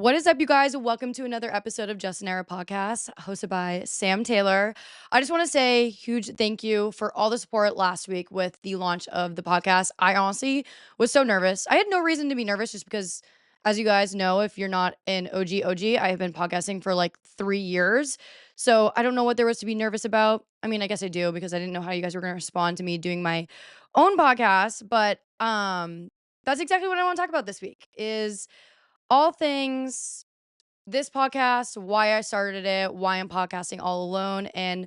What is up, you guys? Welcome to another episode of Just an Era podcast, hosted by Sam Taylor. I just want to say huge thank you for all the support last week with the launch of the podcast. I honestly was so nervous. I had no reason to be nervous just because, as you guys know, if you're not an OG, I have been podcasting for like 3 years. So I don't know what there was to be nervous about. I mean, I guess I do because I didn't know how you guys were going to respond to me doing my own podcast. But that's exactly what I want to talk about this week is all things this podcast, why I started it, why I'm podcasting all alone, and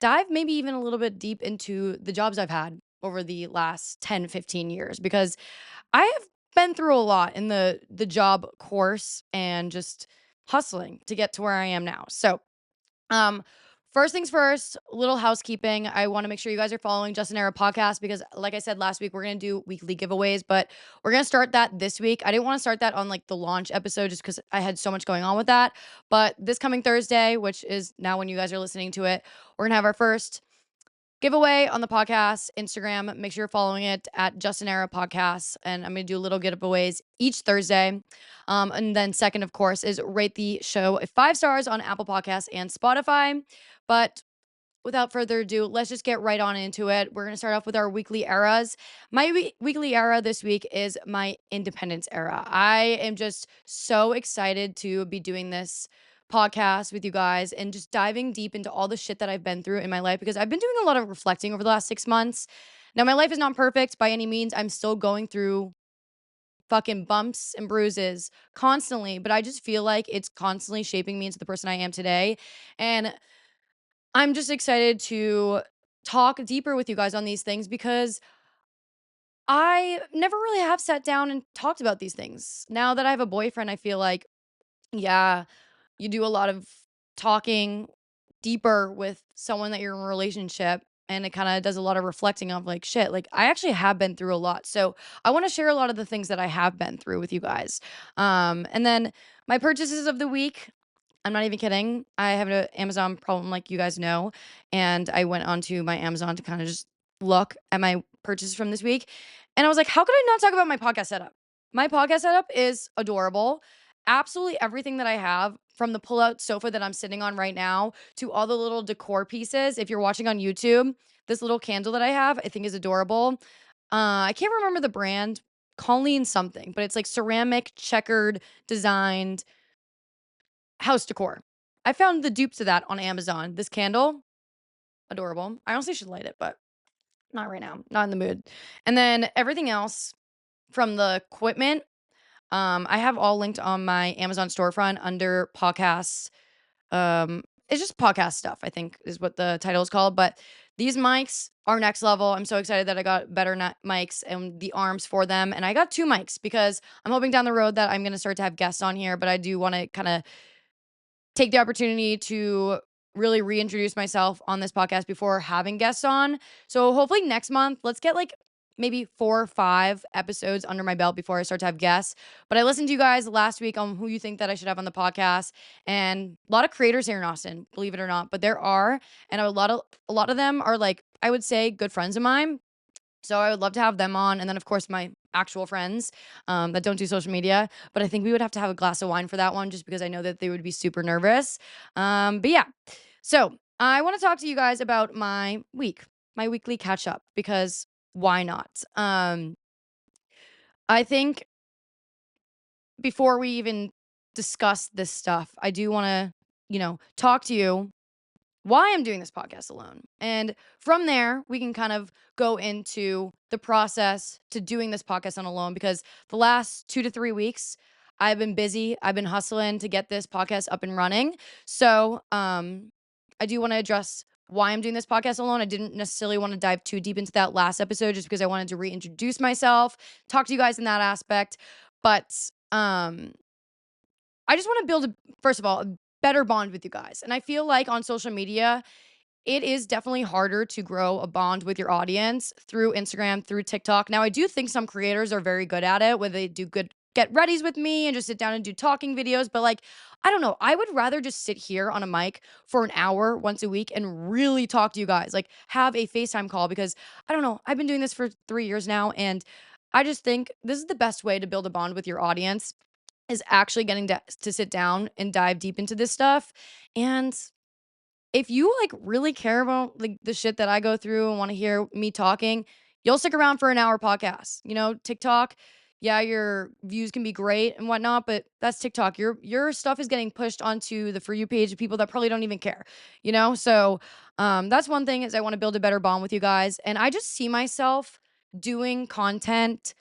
dive maybe even a little bit deep into the jobs I've had over the last 10, 15 years because I have been through a lot in the job course and just hustling to get to where I am now. Um, First things first, little housekeeping. I want to make sure you guys are following Justin Era podcast because, like I said last week, we're gonna do weekly giveaways, but we're gonna start that this week. I didn't want to start that on like the launch episode just because I had so much going on with that. But this coming Thursday, which is now when you guys are listening to it, we're gonna have our first giveaway on the podcast Instagram. Make sure you're following it at Justin Era Podcasts. And I'm going to do little giveaways each Thursday. And then, second, of course, is rate the show 5 stars on Apple Podcasts and Spotify. But without further ado, let's just get right on into it. We're going to start off with our weekly eras. My weekly era this week is my independence era. I am just so excited to be doing this podcast with you guys and just diving deep into all the shit that I've been through in my life because I've been doing a lot of reflecting over the last 6 months. Now, my life is not perfect by any means. I'm still going through fucking bumps and bruises constantly, but I just feel like it's constantly shaping me into the person I am today. And I'm just excited to talk deeper with you guys on these things because I never really have sat down and talked about these things. Now that I have a boyfriend, I feel like, yeah, you do a lot of talking deeper with someone that you're in a relationship. And it kind of does a lot of reflecting of like, shit, like I actually have been through a lot. So I want to share a lot of the things that I have been through with you guys. And then my purchases of the week. I'm not even kidding. I have an Amazon problem, like you guys know, and I went onto my Amazon to kind of just look at my purchases from this week, and I was like, "How could I not talk about my podcast setup?" My podcast setup is adorable. Absolutely everything that I have, from the pull-out sofa that I'm sitting on right now to all the little decor pieces. If you're watching on YouTube, this little candle that I have, I think is adorable. I can't remember the brand, Colleen something, but it's like ceramic, checkered, designed house decor. I found the dupes of that on Amazon. This candle, adorable. I honestly should light it, but not right now. Not in the mood. And then everything else from the equipment, I have all linked on my Amazon storefront under podcasts. It's just podcast stuff, I think is what the title is called. But these mics are next level. I'm so excited that I got better mics and the arms for them. And I got 2 mics because I'm hoping down the road that I'm going to start to have guests on here. But I do want to kind of take the opportunity to really reintroduce myself on this podcast before having guests on. So hopefully next month, let's get like maybe 4 or 5 episodes under my belt before I start to have guests. But I listened to you guys last week on who you think that I should have on the podcast, and a lot of creators here in Austin, believe it or not, but there are, and a lot of them are like I would say good friends of mine. So I would love to have them on, and then of course my actual friends that don't do social media. But I think we would have to have a glass of wine for that one, just because I know that they would be super nervous. But yeah, so I want to talk to you guys about my week, my weekly catch up, because why not? I think before we even discuss this stuff, I do want to, talk to you why I'm doing this podcast alone. And from there, we can kind of go into the process to doing this podcast on alone because the last 2 to 3 weeks, I've been busy. I've been hustling to get this podcast up and running. So, I do want to address why I'm doing this podcast alone. I didn't necessarily want to dive too deep into that last episode just because I wanted to reintroduce myself, talk to you guys in that aspect. But I just want to build first of all, a better bond with you guys. And I feel like on social media, it is definitely harder to grow a bond with your audience through Instagram, through TikTok. Now, I do think some creators are very good at it, where they do good get readies with me and just sit down and do talking videos. But like, I don't know. I would rather just sit here on a mic for an hour once a week and really talk to you guys, like have a FaceTime call because I don't know. I've been doing this for 3 years now. And I just think this is the best way to build a bond with your audience. is actually getting to sit down and dive deep into this stuff. And if you, like, really care about, like, the shit that I go through and wanna hear me talking, you'll stick around for an hour podcast. You know, TikTok, yeah, your views can be great and whatnot, but that's TikTok. Your stuff is getting pushed onto the For You page of people that probably don't even care, you know? So, that's one thing is I wanna build a better bond with you guys, and I just see myself doing content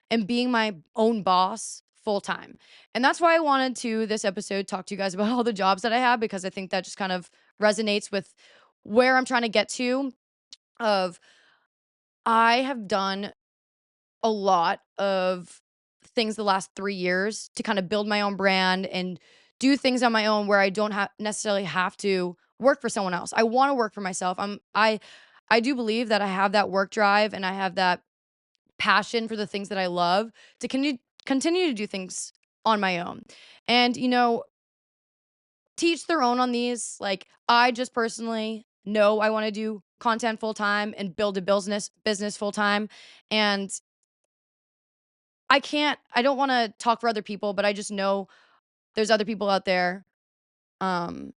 and being my own boss full time. And that's why I wanted to this episode talk to you guys about all the jobs that I have because I think that just kind of resonates with where I'm trying to get to of I have done a lot of things the last 3 years to kind of build my own brand and do things on my own where I don't necessarily have to work for someone else. I want to work for myself. I do believe that I have that work drive and I have that passion for the things that I love to continue to do things on my own. And, you know, teach their own on these. Like, I just personally know I want to do content full time and build a business full time. And I don't want to talk for other people, but I just know there's other people out there um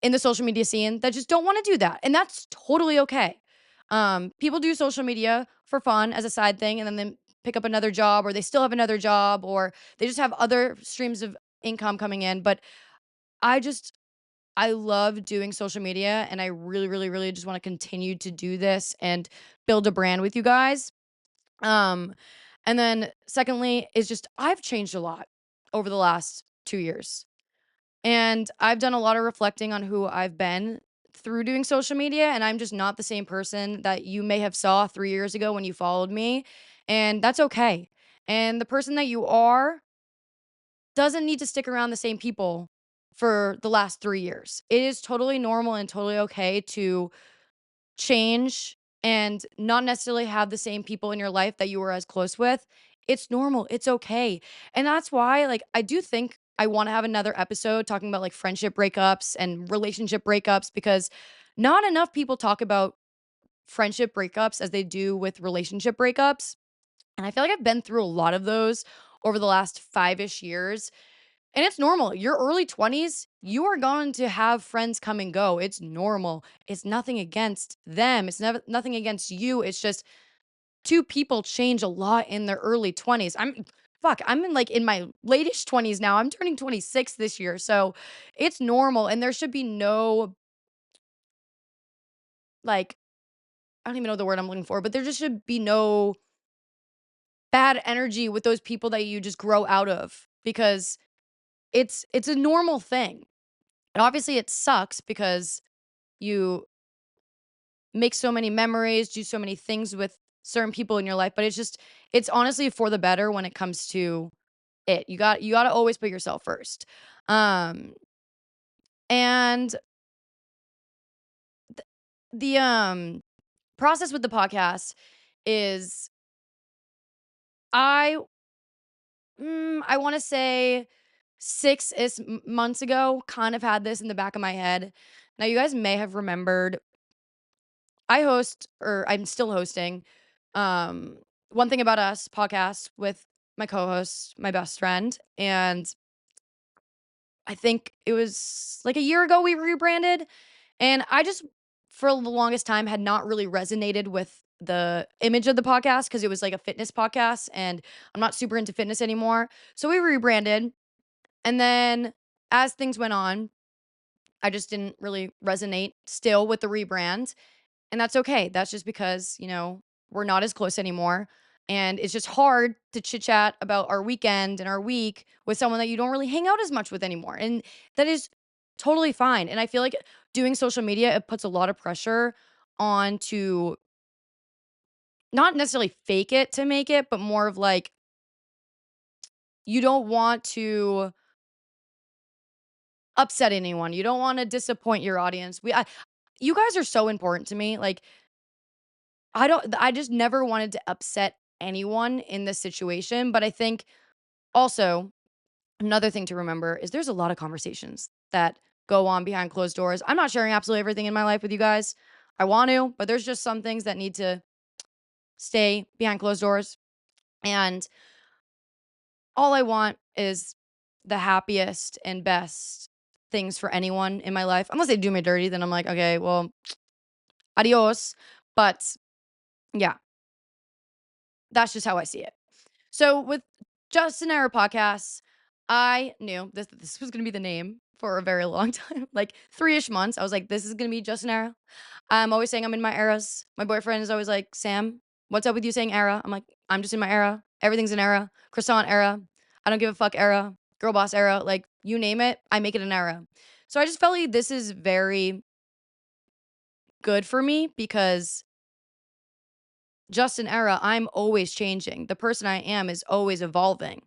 in the social media scene that just don't want to do that. And that's totally okay. People do social media for fun as a side thing and then they pick up another job or they still have another job or they just have other streams of income coming in. But I just I love doing social media and I really, really, really just want to continue to do this and build a brand with you guys. Um, and then secondly is just I've changed a lot over the last 2 years. And I've done a lot of reflecting on who I've been through doing social media, and I'm just not the same person that you may have saw 3 years ago when you followed me, and that's okay. And the person that you are doesn't need to stick around the same people for the last 3 years. It is totally normal and totally okay to change and not necessarily have the same people in your life that you were as close with. It's normal. It's okay. And that's why, like, I do think I want to have another episode talking about like friendship breakups and relationship breakups because not enough people talk about friendship breakups as they do with relationship breakups. And I feel like I've been through a lot of those over the last 5-ish years. And it's normal. Your early 20s, you are going to have friends come and go. It's normal. It's nothing against them. It's never nothing against you. It's just two people change a lot in their early 20s. I'm in like in my late 20s now. I'm turning 26 this year. So it's normal and there should be no like I don't even know the word I'm looking for, but there just should be no bad energy with those people that you just grow out of because it's a normal thing. And obviously it sucks because you make so many memories, do so many things with certain people in your life, but it's honestly for the better when it comes to it. You got to always put yourself first. Um and the process with the podcast is I I want to say 6 is months ago kind of had this in the back of my head. Now you guys may have remembered I host or I'm still hosting um One Thing About Us podcast with my co-host, my best friend, and I think it was like a year ago we rebranded and I just for the longest time had not really resonated with the image of the podcast because it was like a fitness podcast and I'm not super into fitness anymore. So we rebranded and then as things went on, I just didn't really resonate still with the rebrand. And that's okay. That's just because, you know, we're not as close anymore. And it's just hard to chit chat about our weekend and our week with someone that you don't really hang out as much with anymore. And that is totally fine. And I feel like doing social media, it puts a lot of pressure on to not necessarily fake it to make it, but more of like, you don't want to upset anyone. You don't want to disappoint your audience. You guys are so important to me. Like, I just never wanted to upset anyone in this situation, but I think also another thing to remember is there's a lot of conversations that go on behind closed doors. I'm not sharing absolutely everything in my life with you guys. I want to, but there's just some things that need to stay behind closed doors. And all I want is the happiest and best things for anyone in my life. Unless they do me dirty, then I'm like, okay, well, adios. But yeah, that's just how I see it. So with Justin Era podcasts, I knew this was gonna be the name for a very long time, like 3-ish months. I was like, this is gonna be Justin Era. I'm always saying I'm in my eras. My boyfriend is always like, Sam, what's up with you saying era? I'm like, I'm just in my era. Everything's an era. Croissant era. I don't give a fuck era. Girl boss era. Like, you name it, I make it an era. So I just felt like this is very good for me because just an era, I'm always changing. The person I am is always evolving.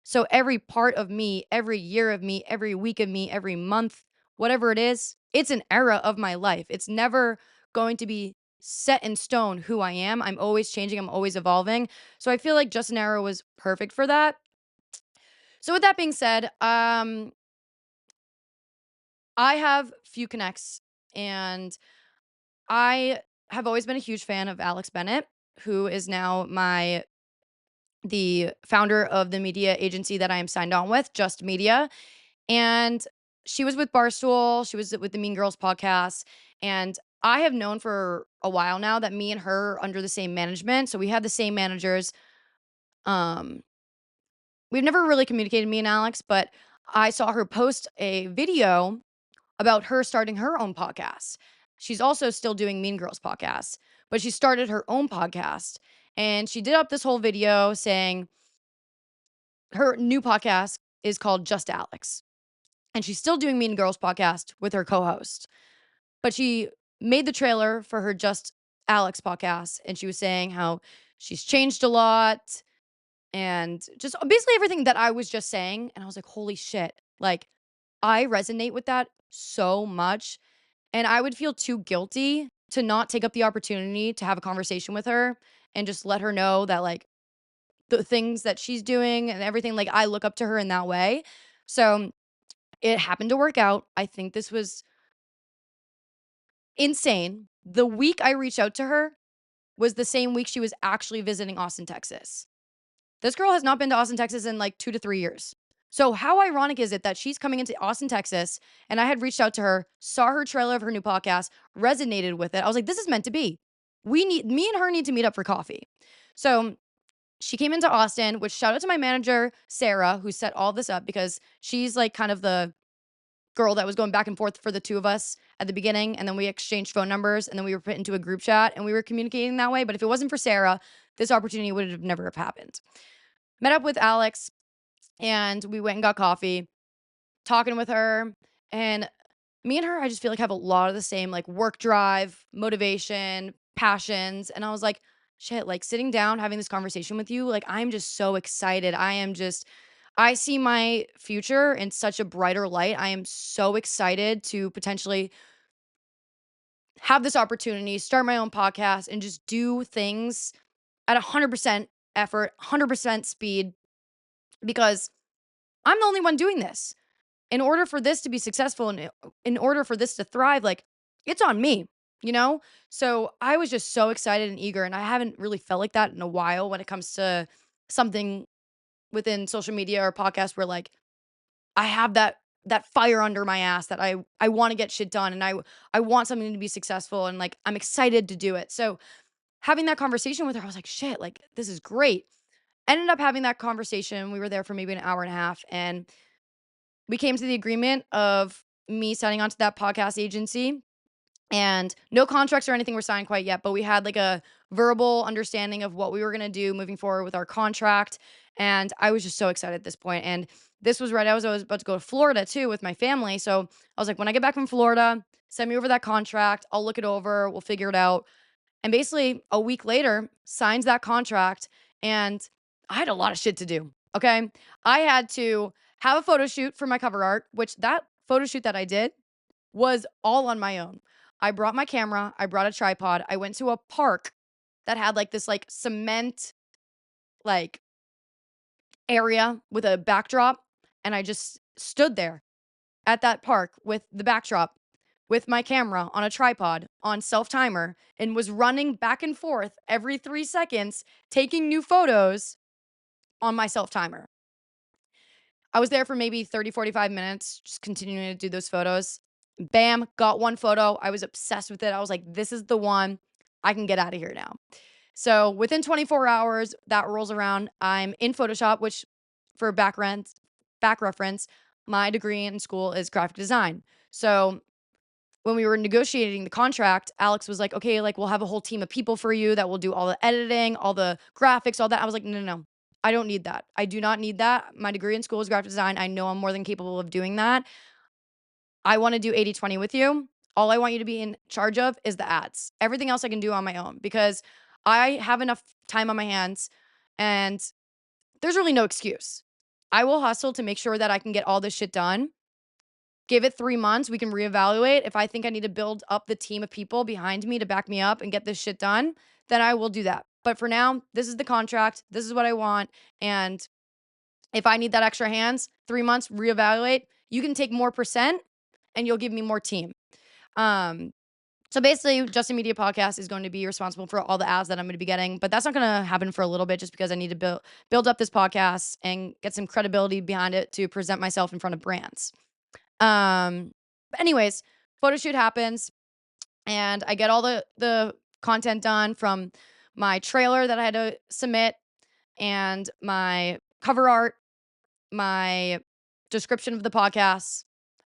So every part of me, every year of me, every week of me, every month, whatever it is, it's an era of my life. It's never going to be set in stone who I am. I'm always changing, I'm always evolving. So I feel like just an era was perfect for that. So with that being said, I have few connects and I have always been a huge fan of Alex Bennett, who is now the founder of the media agency that I am signed on with, Just Media. And she was with Barstool, she was with the Mean Girls podcast. And I have known for a while now that me and her are under the same management. So we have the same managers. Um, we've never really communicated, me and Alex, but I saw her post a video about her starting her own podcast. She's also still doing Mean Girls podcast, but she started her own podcast. And she did up this whole video saying, her new podcast is called Just Alex, and she's still doing Mean Girls podcast with her co-host. But she made the trailer for her Just Alex podcast, and she was saying how she's changed a lot and just basically everything that I was just saying. And I was like, holy shit. Like, I resonate with that so much. And I would feel too guilty to not take up the opportunity to have a conversation with her and just let her know that, like, the things that she's doing and everything, like, I look up to her in that way. So, it happened to work out. I think this was insane. The week I reached out to her was the same week she was actually visiting Austin, Texas. This girl has not been to Austin, Texas in, like, 2 to 3 years. So, how ironic is it that she's coming into Austin, Texas, and I had reached out to her, saw her trailer of her new podcast, resonated with it. I was like, "This is meant to be. Me and her need to meet up for coffee." So, she came into Austin, which shout out to my manager, Sarah, who set all this up because she's like kind of the girl that was going back and forth for the two of us at the beginning. And then we exchanged phone numbers and then we were put into a group chat and we were communicating that way. But if it wasn't for Sarah, this opportunity would have never have happened. Met up with Alex and we went and got coffee, talking with her. And me and her, I just feel like have a lot of the same like work drive, motivation, passions. And I was like, shit, like sitting down, having this conversation with you, like I'm just so excited. I see my future in such a brighter light. I am so excited to potentially have this opportunity, start my own podcast, and just do things at 100% effort, 100% speed, because I'm the only one doing this. In order for this to be successful and in order for this to thrive, like it's on me, you know? So I was just so excited and eager. And I haven't really felt like that in a while when it comes to something within social media or podcast where like I have that fire under my ass that I want to get shit done and I want something to be successful and like I'm excited to do it. So having that conversation with her, I was like, shit, like this is great. Ended up having that conversation. We were there for maybe an hour and a half and we came to the agreement of me signing on to that podcast agency and no contracts or anything were signed quite yet, but we had like a verbal understanding of what we were going to do moving forward with our contract. And I was just so excited at this point. And this was right. I was about to go to Florida too with my family. So I was like, when I get back from Florida, send me over that contract. I'll look it over. We'll figure it out. And basically, a week later, signs that contract. And I had a lot of shit to do. Okay. I had to have a photo shoot for my cover art, which that photo shoot that I did was all on my own. I brought my camera, I brought a tripod. I went to a park that had like this like cement like area with a backdrop and I just stood there at that park with the backdrop with my camera on a tripod on self timer and was running back and forth every 3 seconds taking new photos on my self timer. I was there for maybe 30, 45 minutes, just continuing to do those photos. Bam, got one photo. I was obsessed with it. I was like, this is the one. I can get out of here now. So within 24 hours, that rolls around. I'm in Photoshop, which for back reference, my degree in school is graphic design. So when we were negotiating the contract, Alex was like, okay, like we'll have a whole team of people for you that will do all the editing, all the graphics, all that. I was like, no, no, no. I don't need that. I do not need that. My degree in school is graphic design. I know I'm more than capable of doing that. I want to do 80/20 with you. All I want you to be in charge of is the ads. Everything else I can do on my own because I have enough time on my hands and there's really no excuse. I will hustle to make sure that I can get all this shit done. Give it 3 months, we can reevaluate. If I think I need to build up the team of people behind me to back me up and get this shit done, then I will do that. But for now, this is the contract. This is what I want. And if I need that extra hands, 3 months, reevaluate. You can take more percent and you'll give me more team. Um, so basically, Justin Media Podcast is going to be responsible for all the ads that I'm going to be getting, but that's not going to happen for a little bit just because I need to build up this podcast and get some credibility behind it to present myself in front of brands. But anyways, photo shoot happens and I get all the content done from my trailer that I had to submit and my cover art, my description of the podcast,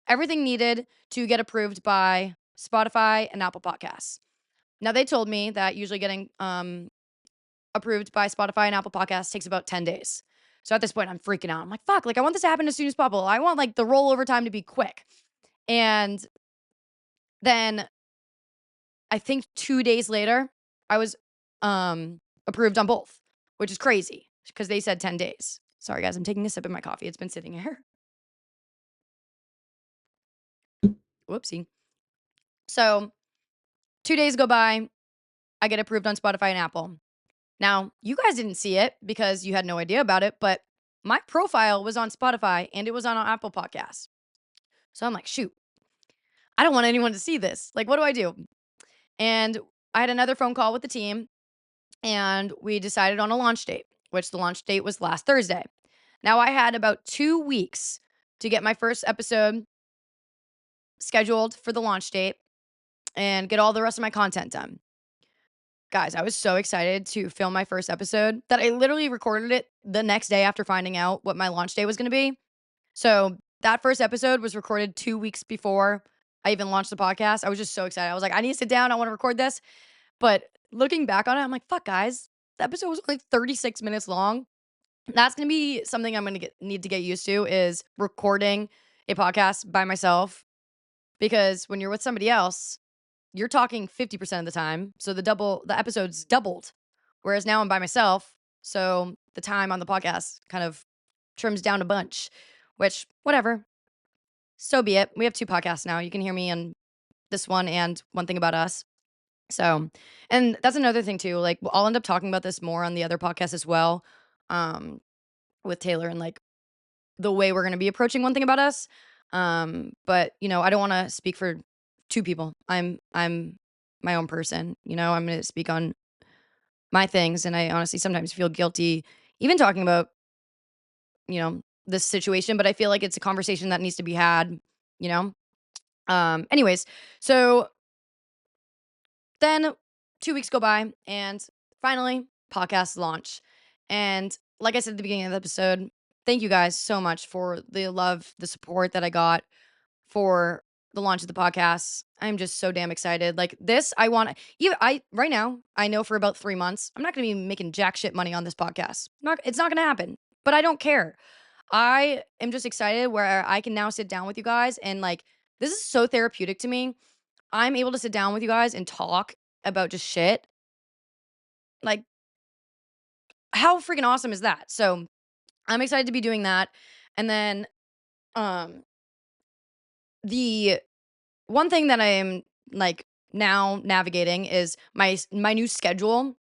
everything needed to get approved by Spotify and Apple Podcasts. Now they told me that usually getting approved by Spotify and Apple Podcasts takes about 10 days. So at this point I'm freaking out. I'm like, fuck, like I want this to happen as soon as possible. I want like the rollover time to be quick. And then I think 2 days later, I was approved on both, which is crazy because they said 10 days. Sorry guys, I'm taking a sip of my coffee. It's been sitting here. Whoopsie. So 2 days go by, I get approved on Spotify and Apple. Now, you guys didn't see it because you had no idea about it, but my profile was on Spotify and it was on Apple Podcasts. So I'm like, shoot, I don't want anyone to see this. Like, what do I do? And I had another phone call with the team and we decided on a launch date, which the launch date was last Thursday. Now, I had about 2 weeks to get my first episode scheduled for the launch date and get all the rest of my content done. Guys, I was so excited to film my first episode that I literally recorded it the next day after finding out what my launch day was going to be. So that first episode was recorded 2 weeks before I even launched the podcast. I was just so excited. I was like, I need to sit down. I want to record this. But looking back on it, I'm like, fuck, guys, the episode was only 36 minutes long. That's going to be something I'm going to need to get used to is recording a podcast by myself because when you're with somebody else, you're talking 50% of the time. So the episode's doubled. Whereas now I'm by myself. So the time on the podcast kind of trims down a bunch, which, whatever. So be it. We have 2 podcasts now. You can hear me on this one and One Thing About Us. So, and that's another thing too. Like, I'll end up talking about this more on the other podcast as well, with Taylor and like the way we're going to be approaching One Thing About Us. But I don't want to speak for 2 people. I'm my own person. I'm going to speak on my things, and I honestly sometimes feel guilty even talking about this situation. But I feel like it's a conversation that needs to be had. You know. Anyways, so then 2 weeks go by, and finally, podcast launch. And like I said at the beginning of the episode, thank you guys so much for the love, the support that I got for the launch of the podcast. I'm just so damn excited. Like this, I want even I right now, I know for about 3 months, I'm not gonna be making jack shit money on this podcast. It's not gonna happen. But I don't care. I am just excited where I can now sit down with you guys and like this is so therapeutic to me. I'm able to sit down with you guys and talk about just shit. Like, how freaking awesome is that? So I'm excited to be doing that. And then um the one thing that I am like now navigating is my new schedule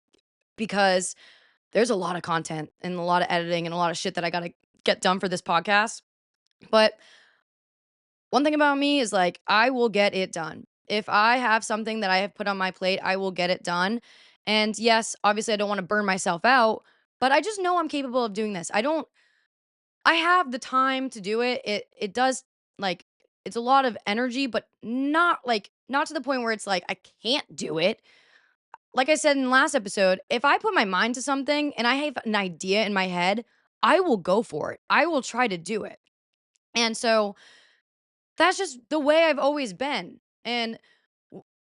because there's a lot of content and a lot of editing and a lot of shit that I gotta get done for this podcast. But one thing about me is like I will get it done. If I have something that I have put on my plate, I will get it done. And yes, obviously I don't want to burn myself out, but I just know I'm capable of doing this. I have the time to do it. It does like it's a lot of energy, but not to the point where it's like I can't do it. Like I said in the last episode, if I put my mind to something and I have an idea in my head, I will go for it. I will try to do it. And so that's just the way I've always been. And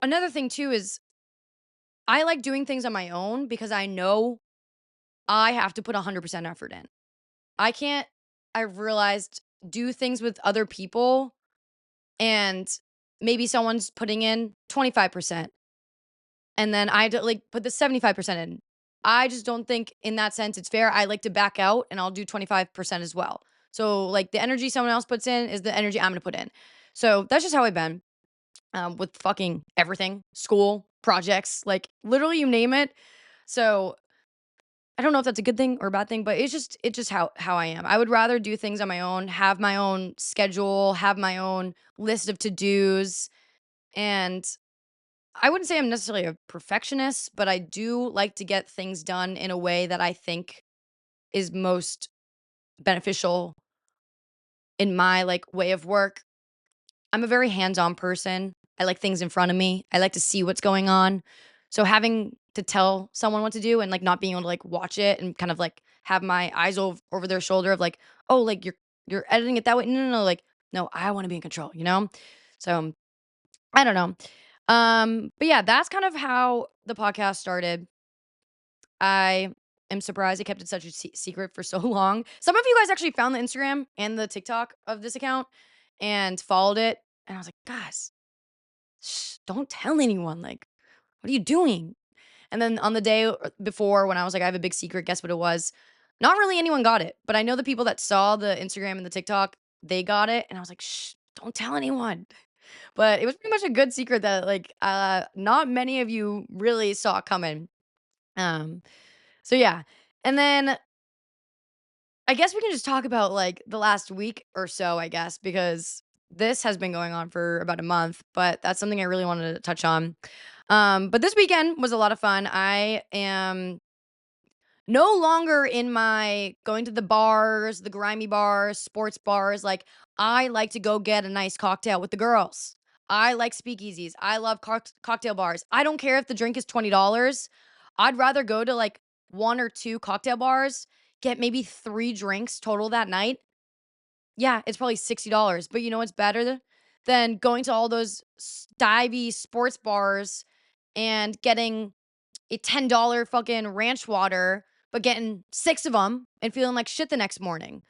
another thing too is I like doing things on my own because I know I have to put 100% effort in. I can't, I've realized, do things with other people and maybe someone's putting in 25% and then I like put the 75% in. I just don't think in that sense it's fair. I like to back out and I'll do 25% as well. So like the energy someone else puts in is the energy I'm going to put in. So that's just how I've been with fucking everything, school, projects, like literally you name it. So I don't know if that's a good thing or a bad thing, but it's just how I am. I would rather do things on my own, have my own schedule, have my own list of to-dos, and I wouldn't say I'm necessarily a perfectionist, but I do like to get things done in a way that I think is most beneficial in my like way of work. I'm a very hands-on person. I like things in front of me. I like to see what's going on. So having to tell someone what to do and like not being able to like watch it and kind of like have my eyes over their shoulder of like, oh, like you're editing it that way. No, no, no. Like, no, I want to be in control, you know? So I don't know. But yeah, that's kind of how the podcast started. I am surprised I kept it such a secret for so long. Some of you guys actually found the Instagram and the TikTok of this account and followed it. And I was like, guys, shh, don't tell anyone. Like, what are you doing? And then on the day before, when I was like, I have a big secret, guess what it was? Not really anyone got it, but I know the people that saw the Instagram and the TikTok, they got it. And I was like, shh, don't tell anyone. But it was pretty much a good secret that like not many of you really saw coming. Um, so yeah. And then I guess we can just talk about like the last week or so, I guess, because this has been going on for about a month, but that's something I really wanted to touch on. But this weekend was a lot of fun. I am no longer in my going to the bars, the grimy bars, sports bars. Like, I like to go get a nice cocktail with the girls. I like speakeasies. I love cocktail bars. I don't care if the drink is $20. I'd rather go to like one or two cocktail bars, get maybe three drinks total that night. Yeah, it's probably $60. But you know what's better than going to all those divey sports bars and getting a $10 fucking ranch water, but getting 6 of them and feeling like shit the next morning.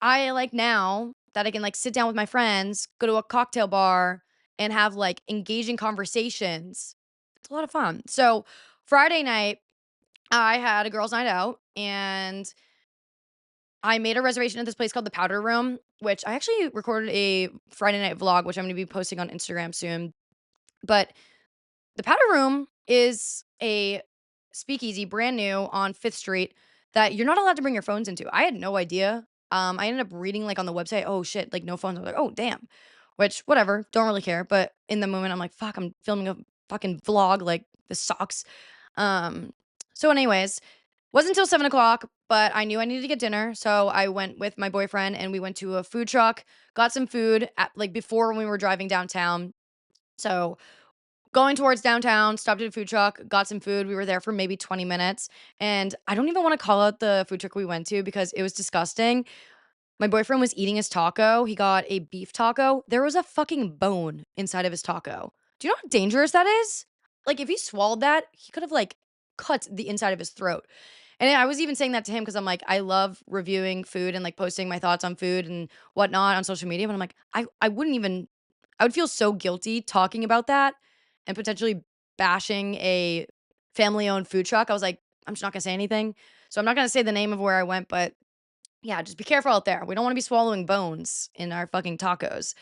I like now that I can like sit down with my friends, go to a cocktail bar and have like engaging conversations. It's a lot of fun. So, Friday night, I had a girls' night out and I made a reservation at this place called the Powder Room, which I actually recorded a Friday night vlog, which I'm going to be posting on Instagram soon. But the Powder Room is a speakeasy, brand new on 5th Street that you're not allowed to bring your phones into. I had no idea. I ended up reading like on the website, oh shit, like no phones. I was like, oh damn. Which whatever, don't really care. But in the moment, I'm like, fuck, I'm filming a fucking vlog. Like this sucks. Um. So, anyways, wasn't until 7 o'clock, but I knew I needed to get dinner, so I went with my boyfriend and we went to a food truck, got some food at like before when we were driving downtown. So going towards downtown, stopped at a food truck, got some food. We were there for maybe 20 minutes. And I don't even want to call out the food truck we went to because it was disgusting. My boyfriend was eating his taco. He got a beef taco. There was a fucking bone inside of his taco. Do you know how dangerous that is? Like, if he swallowed that, he could have, like, cut the inside of his throat. And I was even saying that to him because I'm like, I love reviewing food and like posting my thoughts on food and whatnot on social media. But I'm like, I wouldn't even, I would feel so guilty talking about that and potentially bashing a family owned food truck. I was like, I'm just not gonna say anything. So I'm not gonna say the name of where I went, but yeah, just be careful out there. We don't want to be swallowing bones in our fucking tacos.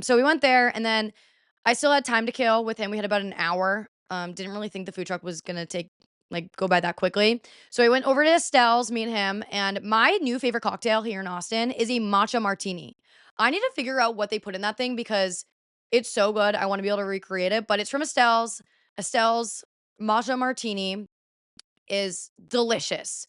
So we went there and then I still had time to kill with him. We had about an hour. Didn't really think the food truck was gonna take like go by that quickly. So I went over to Estelle's, me and him, and my new favorite cocktail here in Austin is a matcha martini. I need to figure out what they put in that thing because it's so good. I want to be able to recreate it, but it's from Estelle's. Estelle's matcha martini is delicious.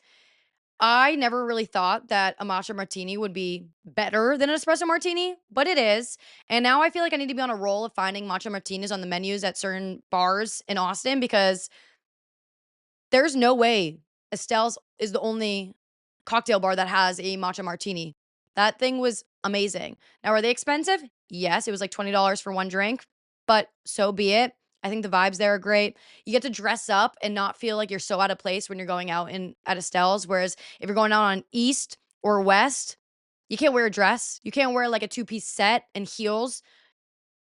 I never really thought that a matcha martini would be better than an espresso martini, but it is. And now I feel like I need to be on a roll of finding matcha martinis on the menus at certain bars in Austin because there's no way Estelle's is the only cocktail bar that has a matcha martini. That thing was amazing. Now, are they expensive? Yes, it was like $20 for one drink, but so be it. I think the vibes there are great. You get to dress up and not feel like you're so out of place when you're going out in at Estelle's. Whereas if you're going out on East or West, you can't wear a dress. You can't wear like a two-piece set and heels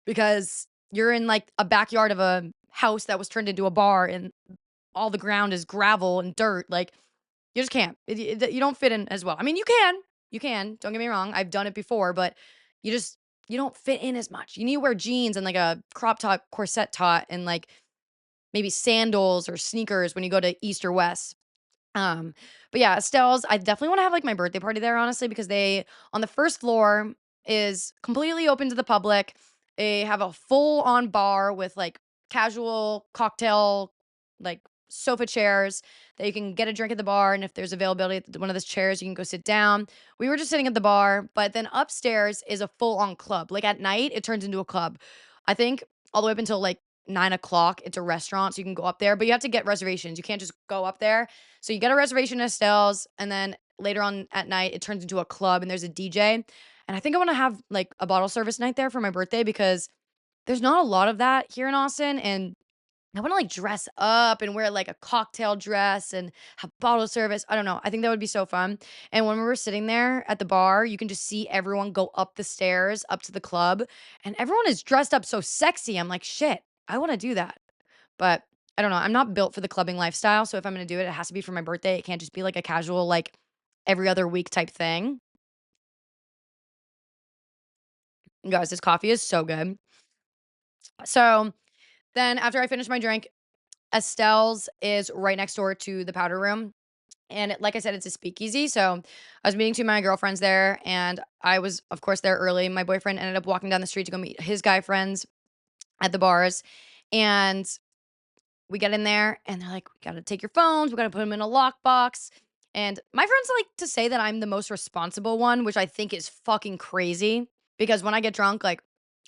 because you're in like a backyard of a house that was turned into a bar and all the ground is gravel and dirt. Like you just can't. You don't fit in as well. I mean, you can. You can. Don't get me wrong. I've done it before, but you just you don't fit in as much. You need to wear jeans and like a crop top corset top and like maybe sandals or sneakers when you go to East or West. But yeah, Estelle's, I definitely want to have like my birthday party there, honestly, because they on the first floor is completely open to the public. They have a full on bar with like casual cocktail, like sofa chairs that you can get a drink at the bar. And if there's availability at one of those chairs, you can go sit down. We were just sitting at the bar, but then upstairs is a full on club. Like at night, it turns into a club. I think all the way up until like 9 o'clock, it's a restaurant, so you can go up there, but you have to get reservations. You can't just go up there, so you get a reservation at Estelle's, and then later on at night, it turns into a club and there's a DJ. And I think I want to have like a bottle service night there for my birthday because there's not a lot of that here in Austin. And I want to like dress up and wear like a cocktail dress and have bottle service. I don't know. I think that would be so fun. And when we were sitting there at the bar, you can just see everyone go up the stairs up to the club and everyone is dressed up so sexy. I'm like, shit, I want to do that. But I don't know. I'm not built for the clubbing lifestyle. So if I'm going to do it, it has to be for my birthday. It can't just be like a casual, like every other week type thing. You guys, this coffee is so good. So then after I finish my drink, Estelle's is right next door to the powder room. And like I said, it's a speakeasy. So I was meeting two of my girlfriends there, and I was, of course, there early. My boyfriend ended up walking down the street to go meet his guy friends at the bars. And we get in there, and they're like, we got to take your phones. We got to put them in a lockbox. And my friends like to say that I'm the most responsible one, which I think is fucking crazy because when I get drunk, like,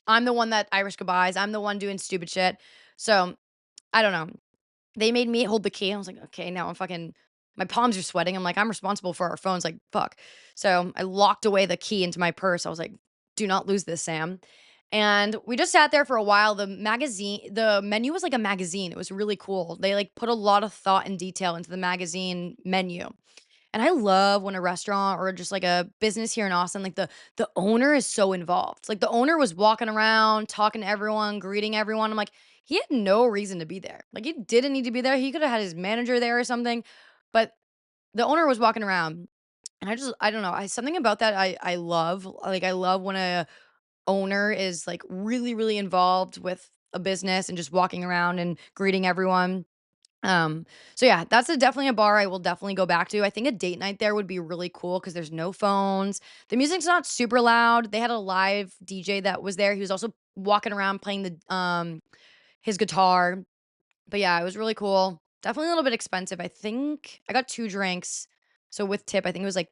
I'm the one that Irish goodbyes. I'm the one doing stupid shit. So I don't know. They made me hold the key. I was like, "Okay, now I'm fucking my palms are sweating." I'm like, "I'm responsible for our phones." Like, fuck. So I locked away the key into my purse. I was like, "Do not lose this, Sam." And we just sat there for a while. The menu was like a magazine. It was really cool. They like put a lot of thought and detail into the magazine menu. And I love when a restaurant or just like a business here in Austin, like the owner is so involved. Like the owner was walking around, talking to everyone, greeting everyone. I'm like, he had no reason to be there. Like he didn't need to be there. He could have had his manager there or something. But the owner was walking around. And I don't know. Something about that I love. Like I love when a owner is like really, really involved with a business and just walking around and greeting everyone. Um, so yeah, that's definitely a bar I will definitely go back to. I think a date night there would be really cool because there's no phones. The music's not super loud. They had a live DJ that was there. He was also walking around playing the his guitar. But yeah, it was really cool. Definitely a little bit expensive. I think I got two drinks. So with tip, I think it was like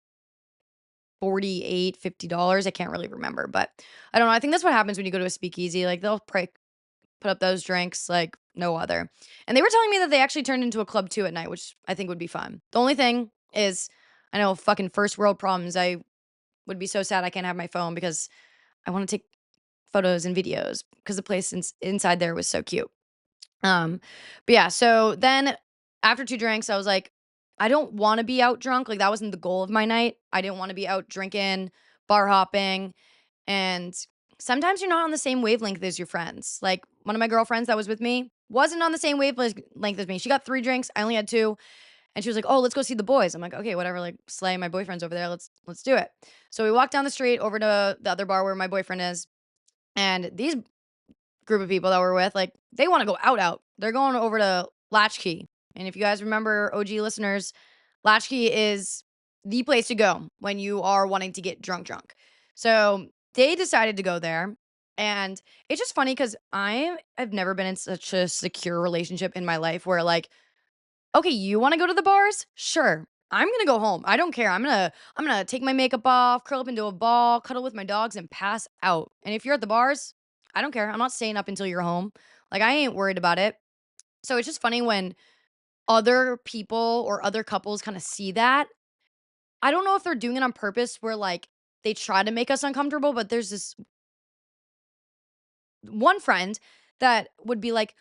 48, $50. I can't really remember, but I don't know. I think that's what happens when you go to a speakeasy. Like they'll put up those drinks like no other. And they were telling me that they actually turned into a club too at night, which I think would be fun. The only thing is, I know fucking first world problems. I would be so sad I can't have my phone because I want to take photos and videos because the place inside there was so cute. Um, but yeah, so then after two drinks, I was like, I don't want to be out drunk. Like that wasn't the goal of my night. I didn't want to be out drinking, bar hopping, and sometimes you're not on the same wavelength as your friends. Like one of my girlfriends that was with me wasn't on the same wavelength as me. She got three drinks. I only had two. And she was like, "Oh, let's go see the boys." I'm like, "Okay, whatever. Like, slay. My boyfriend's over there. Let's do it." So we walked down the street over to the other bar where my boyfriend is, and these group of people that we're with, like, they want to go out. They're going over to Latchkey. And if you guys remember, OG listeners, Latchkey is the place to go when you are wanting to get drunk. So they decided to go there. And it's just funny because I've never been in such a secure relationship in my life where, like, okay, you want to go to the bars? Sure. I'm gonna go home. I don't care. I'm gonna take my makeup off, curl up into a ball, cuddle with my dogs, and pass out. And if you're at the bars, I don't care. I'm not staying up until you're home. Like I ain't worried about it. So it's just funny when other people or other couples kind of see that. I don't know if they're doing it on purpose where like they try to make us uncomfortable, but there's this one friend that would be like,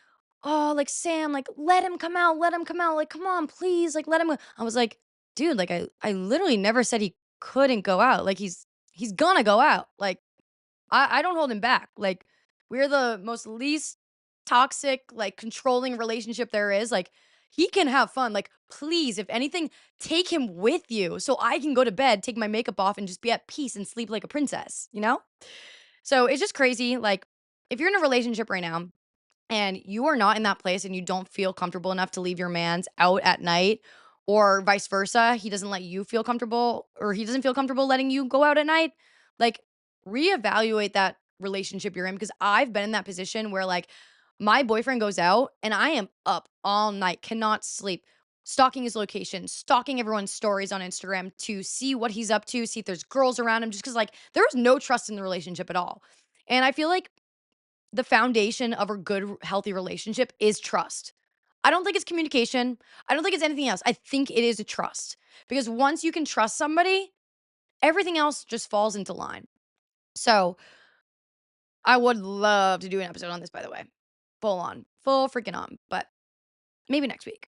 "Oh, like Sam, like let him come out, let him come out, like come on, please, like let him." I was like, "Dude, like I literally never said he couldn't go out. Like he's gonna go out. Like I don't hold him back. Like we're the most least toxic, like controlling relationship there is. Like he can have fun. Like please, if anything, take him with you so I can go to bed, take my makeup off, and just be at peace and sleep like a princess. You know?" So it's just crazy. Like, if you're in a relationship right now and you are not in that place and you don't feel comfortable enough to leave your man's out at night, or vice versa, he doesn't let you feel comfortable or he doesn't feel comfortable letting you go out at night, like, reevaluate that relationship you're in because I've been in that position where, like, my boyfriend goes out and I am up all night, cannot sleep, stalking his location, stalking everyone's stories on Instagram to see what he's up to, see if there's girls around him, just because, like, there is no trust in the relationship at all. And I feel like the foundation of a good, healthy relationship is trust. I don't think it's communication. I don't think it's anything else. I think it is a trust because once you can trust somebody, everything else just falls into line. So I would love to do an episode on this, by the way. Full on, full freaking on, but maybe next week.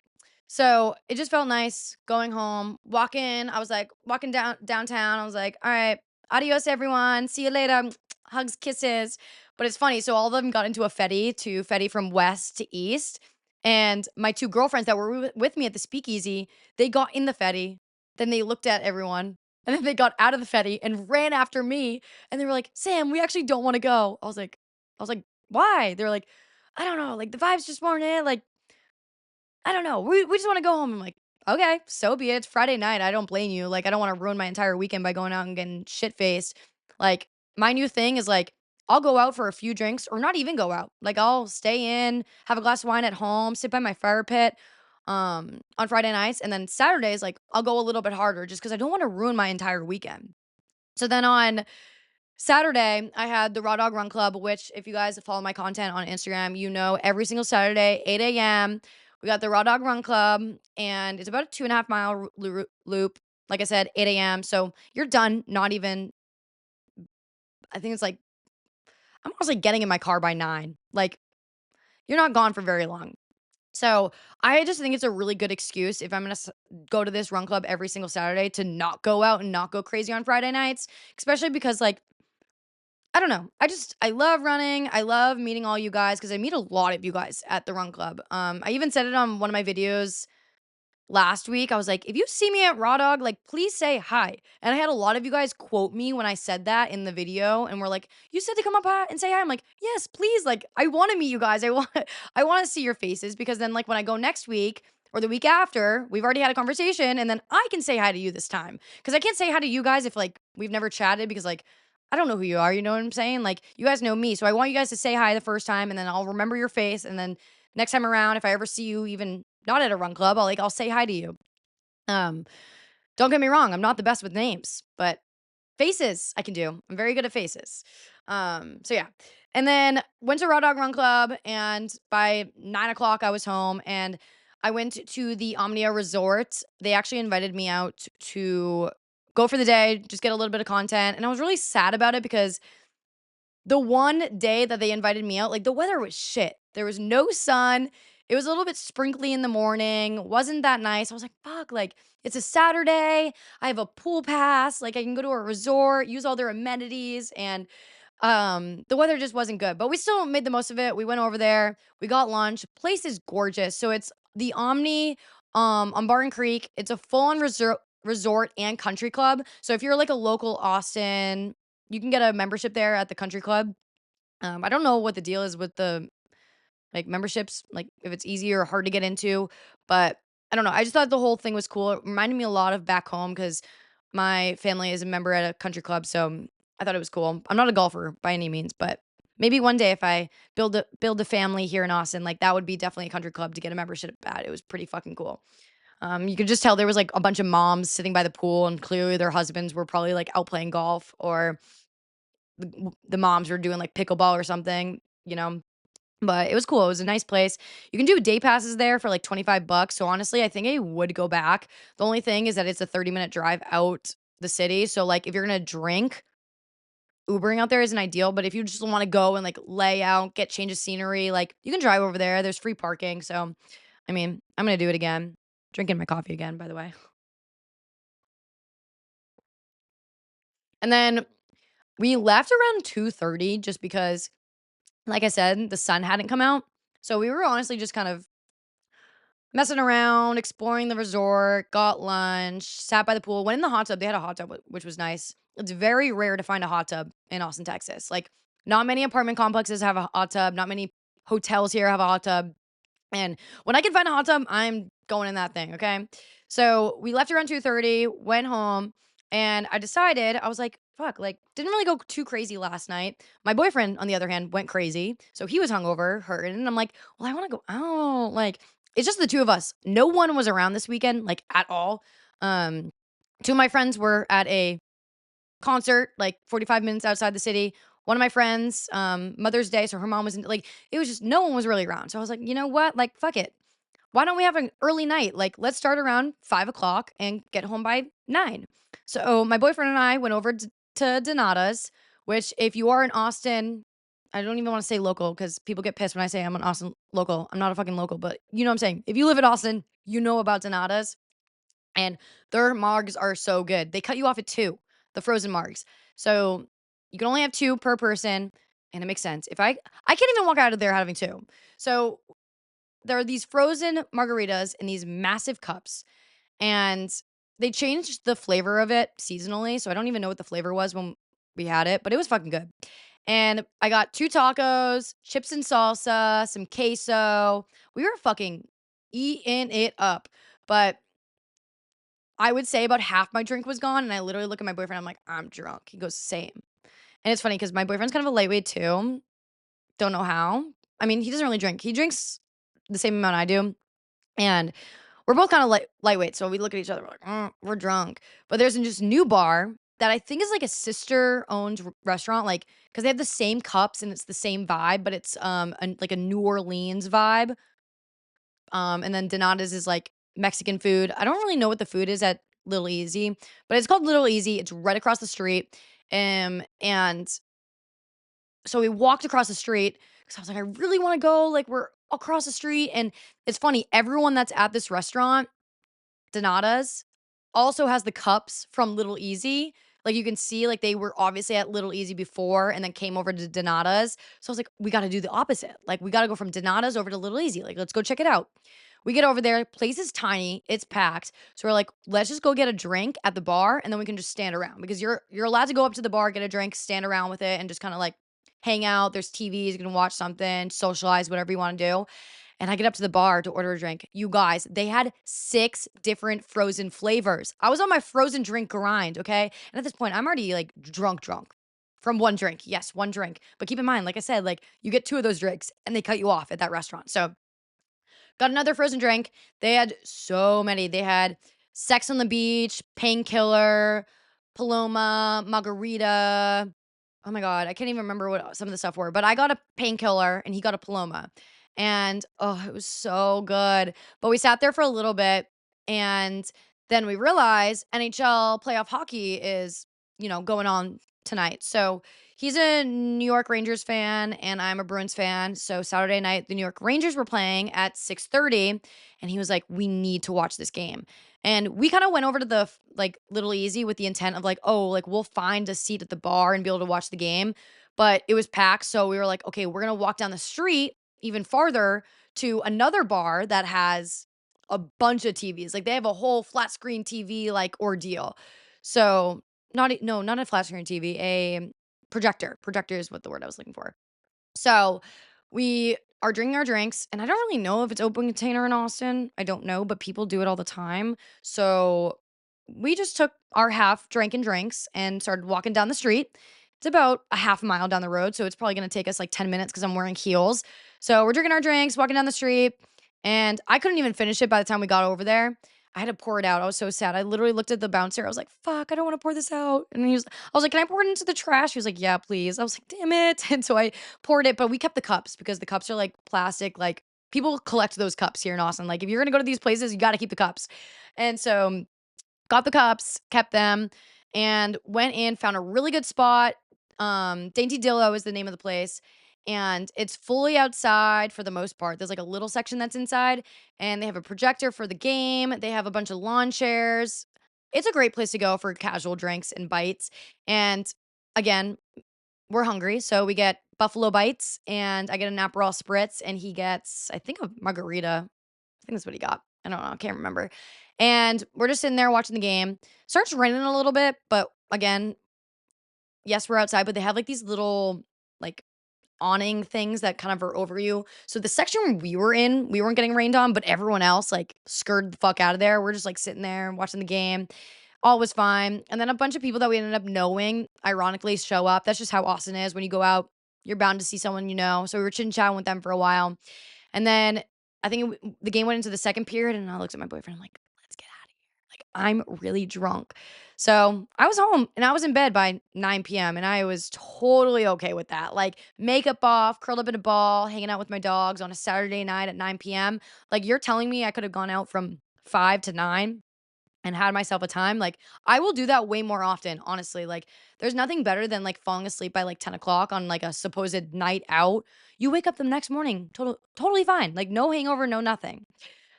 So it just felt nice going home, walking. I was like walking downtown. I was like, all right, adios, everyone. See you later. Hugs, kisses. But it's funny. So all of them got into a Fetty from west to east. And my two girlfriends that were with me at the speakeasy, they got in the Fetty. Then they looked at everyone. And then they got out of the Fetty and ran after me. And they were like, Sam, we actually don't want to go. I was like, why? They were like, I don't know. Like the vibes just weren't it. Like I don't know. We just wanna go home. I'm like, "Okay, so be it. It's Friday night. I don't blame you. Like, I don't wanna ruin my entire weekend by going out and getting shit faced." Like, my new thing is, like, I'll go out for a few drinks or not even go out. Like, I'll stay in, have a glass of wine at home, sit by my fire pit, on Friday nights, and then Saturdays, like, I'll go a little bit harder just because I don't wanna ruin my entire weekend. So then on Saturday, I had the Raw Dog Run Club, which if you guys follow my content on Instagram, you know every single Saturday, 8 a.m. We got the Raw Dog Run Club, and it's about a 2.5 mile loop. Like I said, 8 a.m. So you're done. Not even, I think it's like, I'm honestly getting in my car by 9. Like, you're not gone for very long. So I just think it's a really good excuse if I'm going to go to this run club every single Saturday to not go out and not go crazy on Friday nights, especially because, like, I don't know. I love running. I love meeting all you guys because I meet a lot of you guys at the run club. I even said it on one of my videos last week. I was like, if you see me at Raw Dog, like please say hi. And I had a lot of you guys quote me when I said that in the video and we're like, you said to come up and say hi. I'm like, yes, please. Like, I want to meet you guys. I want to see your faces because then like when I go next week or the week after, we've already had a conversation and then I can say hi to you this time. Cause I can't say hi to you guys if like we've never chatted because like I don't know who you are, you know what I'm saying? Like you guys know me. So I want you guys to say hi the first time and then I'll remember your face and then next time around if I ever see you even not at a run club, I'll say hi to you. Um don't get me wrong, I'm not the best with names, but faces I can do. I'm very good at faces. So yeah. And then went to Raw Dog Run Club and by 9 o'clock I was home and I went to the Omnia Resort. They actually invited me out to go for the day, just get a little bit of content. And I was really sad about it because the one day that they invited me out, like, the weather was shit. There was no sun. It was a little bit sprinkly in the morning, wasn't that nice. I was like, "Fuck," like, it's a Saturday, I have a pool pass, like, I can go to a resort, use all their amenities, and, the weather just wasn't good, but we still made the most of it. We went over there, we got lunch. Place is gorgeous. So it's the Omni, on Barton Creek. It's a full-on resort and country club. So if you're, like, a local Austin, you can get a membership there at the country club. I don't know what the deal is with the like memberships, like if it's easy or hard to get into, but I don't know. I just thought the whole thing was cool. It reminded me a lot of back home because my family is a member at a country club, so I thought it was cool. I'm not a golfer by any means, but maybe one day if I build a family here in Austin, like that would be definitely a country club to get a membership at. It was pretty fucking cool. You could just tell there was like a bunch of moms sitting by the pool, and clearly their husbands were probably like out playing golf, or the moms were doing like pickleball or something, you know. But it was cool. It was a nice place. You can do day passes there for like 25 bucks. So honestly, I think I would go back. The only thing is that it's a 30-minute drive out the city. So like if you're gonna drink, Ubering out there isn't ideal. But if you just want to go and like lay out, get change of scenery, like you can drive over there. There's free parking. So I mean, I'm gonna do it again. Drinking my coffee again, by the way. And then we left around 2:30 just because, like I said, the sun hadn't come out. So we were honestly just kind of messing around, exploring the resort, got lunch, sat by the pool, went in the hot tub. They had a hot tub, which was nice. It's very rare to find a hot tub in Austin, Texas. Like, not many apartment complexes have a hot tub. Not many hotels here have a hot tub. And when I can find a hot tub, I'm going in that thing, okay? So we left around 2:30, went home, and I decided, I was like, fuck, like, didn't really go too crazy last night. My boyfriend, on the other hand, went crazy. So he was hungover, hurting. And I'm like, well, I want to go out. Like, it's just the two of us. No one was around this weekend, like at all. Um, Two of my friends were at a concert, like 45 minutes outside the city. One of my friends, Mother's Day, so her mom was in, like, it was just no one was really around. So I was like, you know what? Like, fuck it. Why don't we have an early night? Like, let's start around 5 o'clock and get home by 9. So my boyfriend and I went over to Donata's, which, if you are in Austin, I don't even want to say local because people get pissed when I say I'm an Austin local. I'm not a fucking local, but you know what I'm saying. If you live in Austin, you know about Donata's, and their margs are so good. They cut you off at 2, the frozen margs. So you can only have 2 per person, and it makes sense. If I can't even walk out of there having 2. So there are these frozen margaritas in these massive cups, and they changed the flavor of it seasonally, so I don't even know what the flavor was when we had it, but it was fucking good. And I got 2 tacos, chips and salsa, some queso. We were fucking eating it up. But I would say about half my drink was gone, and I literally look at my boyfriend, I'm like, "I'm drunk." He goes, "Same." And it's funny because my boyfriend's kind of a lightweight too. Don't know how. I mean, he doesn't really drink. He drinks the same amount I do, and we're both kind of lightweight. So we look at each other, we're like, we're drunk. But there's this new bar that I think is like a sister-owned restaurant, like because they have the same cups and it's the same vibe, but it's like a New Orleans vibe. And then Donata's is like Mexican food. I don't really know what the food is at Little Easy, but it's called Little Easy. It's right across the street. And so we walked across the street because I was like, I really want to go. Like, we're across the street. And it's funny, everyone that's at this restaurant, Donata's, also has the cups from Little Easy. Like, you can see, like, they were obviously at Little Easy before and then came over to Donata's. So I was like, we got to do the opposite. Like, we got to go from Donata's over to Little Easy. Like, let's go check it out. We get over there. Place is tiny. It's packed. So we're like, let's just go get a drink at the bar, and then we can just stand around because you're allowed to go up to the bar, get a drink, stand around with it, and just kind of like hang out. There's TVs. You can watch something, socialize, whatever you want to do. And I get up to the bar to order a drink. You guys, they had 6 different frozen flavors. I was on my frozen drink grind, okay? And at this point, I'm already like drunk from one drink. Yes, one drink. But keep in mind, like I said, like you get 2 of those drinks and they cut you off at that restaurant. So got another frozen drink. They had so many. They had Sex on the Beach, Painkiller, Paloma, Margarita. Oh my God, I can't even remember what some of the stuff were, but I got a Painkiller and he got a Paloma. And oh, it was so good. But we sat there for a little bit, and then we realized NHL playoff hockey is, going on tonight. So he's a New York Rangers fan and I'm a Bruins fan. So Saturday night, the New York Rangers were playing at 6:30, and he was like, "We need to watch this game." And we kind of went over to the like Little Easy with the intent of like, oh, like we'll find a seat at the bar and be able to watch the game. But it was packed. So we were like, okay, we're gonna walk down the street even farther to another bar that has a bunch of TVs. Like they have a whole flat screen TV like ordeal. So not a flat screen TV, a projector. Projector is what the word I was looking for. So we are drinking our drinks, and I don't really know if it's open container in Austin. I don't know, but people do it all the time. So we just took our half drinking drinks and started walking down the street. It's about a half a mile down the road, so it's probably going to take us like 10 minutes because I'm wearing heels. So we're drinking our drinks, walking down the street, and I couldn't even finish it by the time we got over there. I had to pour it out. I was so sad. I literally looked at the bouncer. I was like, "Fuck, I don't wanna pour this out." And I was like, "Can I pour it into the trash?" He was like, "Yeah, please." I was like, "Damn it." And so I poured it, but we kept the cups because the cups are like plastic, like people collect those cups here in Austin. Like if you're gonna go to these places, you gotta keep the cups. And so got the cups, kept them, and went in, found a really good spot. Dainty Dillo is the name of the place. And it's fully outside for the most part. There's like a little section that's inside, and they have a projector for the game. They have a bunch of lawn chairs. It's a great place to go for casual drinks and bites. And again, we're hungry, so we get buffalo bites, and I get an Aperol spritz, and he gets, I think, a margarita. I think that's what he got. I don't know. I can't remember. And we're just sitting there watching the game. Starts raining a little bit, but again, yes, we're outside, but they have like these little like awning things that kind of are over you. So the section we were in, we weren't getting rained on, but everyone else like skirted the fuck out of there. We're just like sitting there watching the game. All was fine. And then a bunch of people that we ended up knowing, ironically, show up. That's just how Austin is. When you go out, you're bound to see someone you know. So we were chit chatting with them for a while. And then I think the game went into the second period, and I looked at my boyfriend. I'm like, let's get out of here. Like, I'm really drunk. So I was home and I was in bed by 9 p.m. and I was totally okay with that. Like, makeup off, curled up in a ball, hanging out with my dogs on a Saturday night at 9 p.m. Like, you're telling me I could have gone out from 5 to 9 and had myself a time, like, I will do that way more often, honestly. Like, there's nothing better than, like, falling asleep by, like, 10 o'clock on, like, a supposed night out. You wake up the next morning totally fine, like, no hangover, no nothing.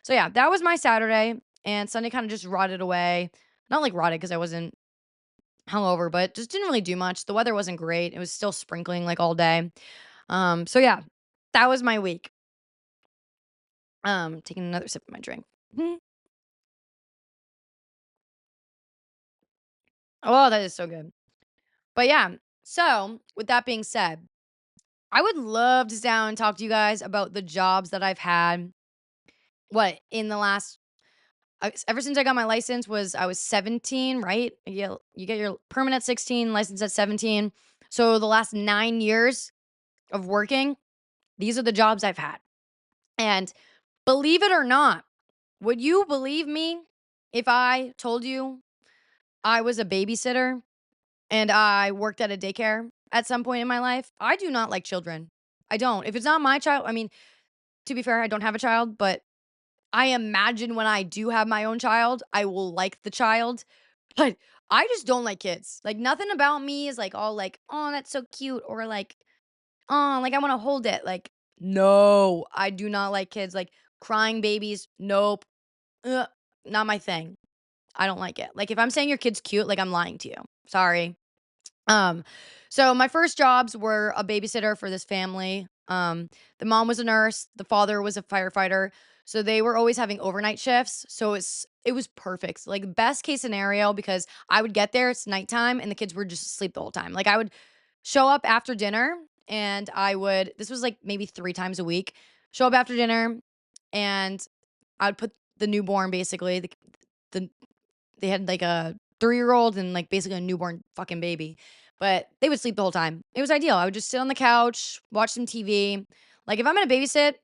So, yeah, that was my Saturday, and Sunday kinda just rotted away. Not, like, rotted because I wasn't hungover, but just didn't really do much. The weather wasn't great. It was still sprinkling, like, all day. So, yeah, that was my week. Taking another sip of my drink. Mhm. Oh, that is so good. But, yeah, so with that being said, I would love to sit down and talk to you guys about the jobs that I've had. What in the last ever since I got my license was I was 17, right? You get your permit at 16, license at 17. So the last 9 years of working, these are the jobs I've had. And believe it or not, would you believe me if I told you I was a babysitter and I worked at a daycare at some point in my life? I do not like children. I don't. If it's not my child, I mean, to be fair, I don't have a child, but I imagine when I do have my own child, I will like the child. But I just don't like kids. Like nothing about me is like all like, "Oh, that's so cute," or like, "Oh, like I want to hold it." Like, no, I do not like kids. Like crying babies, nope. Ugh, not my thing. I don't like it. Like if I'm saying your kid's cute, like I'm lying to you. Sorry. Um, so my first jobs were a babysitter for this family. The mom was a nurse, the father was a firefighter. So they were always having overnight shifts. So it was perfect. Like best case scenario because I would get there, it's nighttime, and the kids were just asleep the whole time. Like I would show up after dinner and I would this was like maybe 3 times a week. Show up after dinner and I would put the newborn basically the they had like a 3-year-old and like basically a newborn fucking baby. But they would sleep the whole time. It was ideal. I would just sit on the couch, watch some TV. Like if I'm gonna babysit,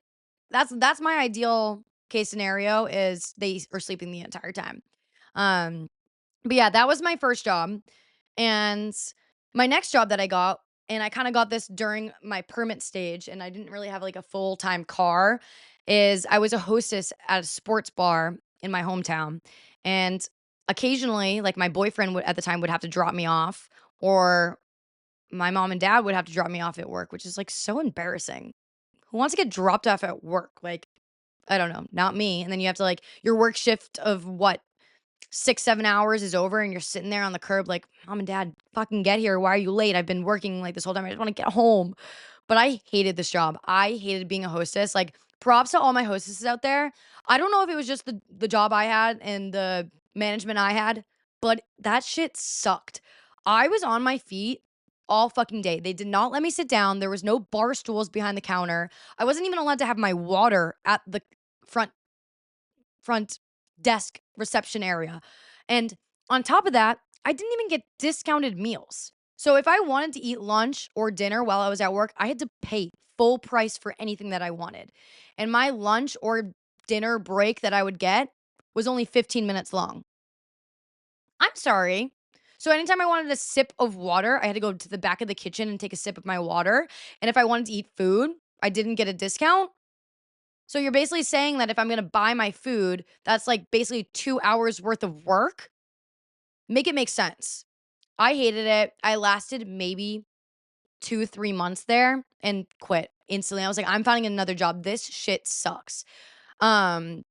that's my ideal case scenario is they are sleeping the entire time. Um, but yeah, that was my first job. And my next job that I got, and I kind of got this during my permit stage, and I didn't really have like a full time car, is I was a hostess at a sports bar in my hometown. And occasionally, like my boyfriend would at the time would have to drop me off, or my mom and dad would have to drop me off at work, which is like so embarrassing. Who wants to get dropped off at work? Like, I don't know, not me. And then you have to like your work shift of what 6, 7 hours is over and you're sitting there on the curb like, "Mom and dad, fucking get here. Why are you late? I've been working like this whole time. I just wanna get home." But I hated this job. I hated being a hostess. Like, props to all my hostesses out there. I don't know if it was just the job I had and the management I had, but that shit sucked. I was on my feet all fucking day. They did not let me sit down. There was no bar stools behind the counter. I wasn't even allowed to have my water at the front front desk reception area. And on top of that, I didn't even get discounted meals. So if I wanted to eat lunch or dinner while I was at work, I had to pay full price for anything that I wanted. And my lunch or dinner break that I would get was only 15 minutes long. I'm sorry. So anytime I wanted a sip of water, I had to go to the back of the kitchen and take a sip of my water. And if I wanted to eat food, I didn't get a discount. So you're basically saying that if I'm gonna buy my food, that's like basically 2 hours worth of work? Make it make sense. I hated it. I lasted maybe 2, 3 months there and quit instantly. I was like, "I'm finding another job. This shit sucks." Um,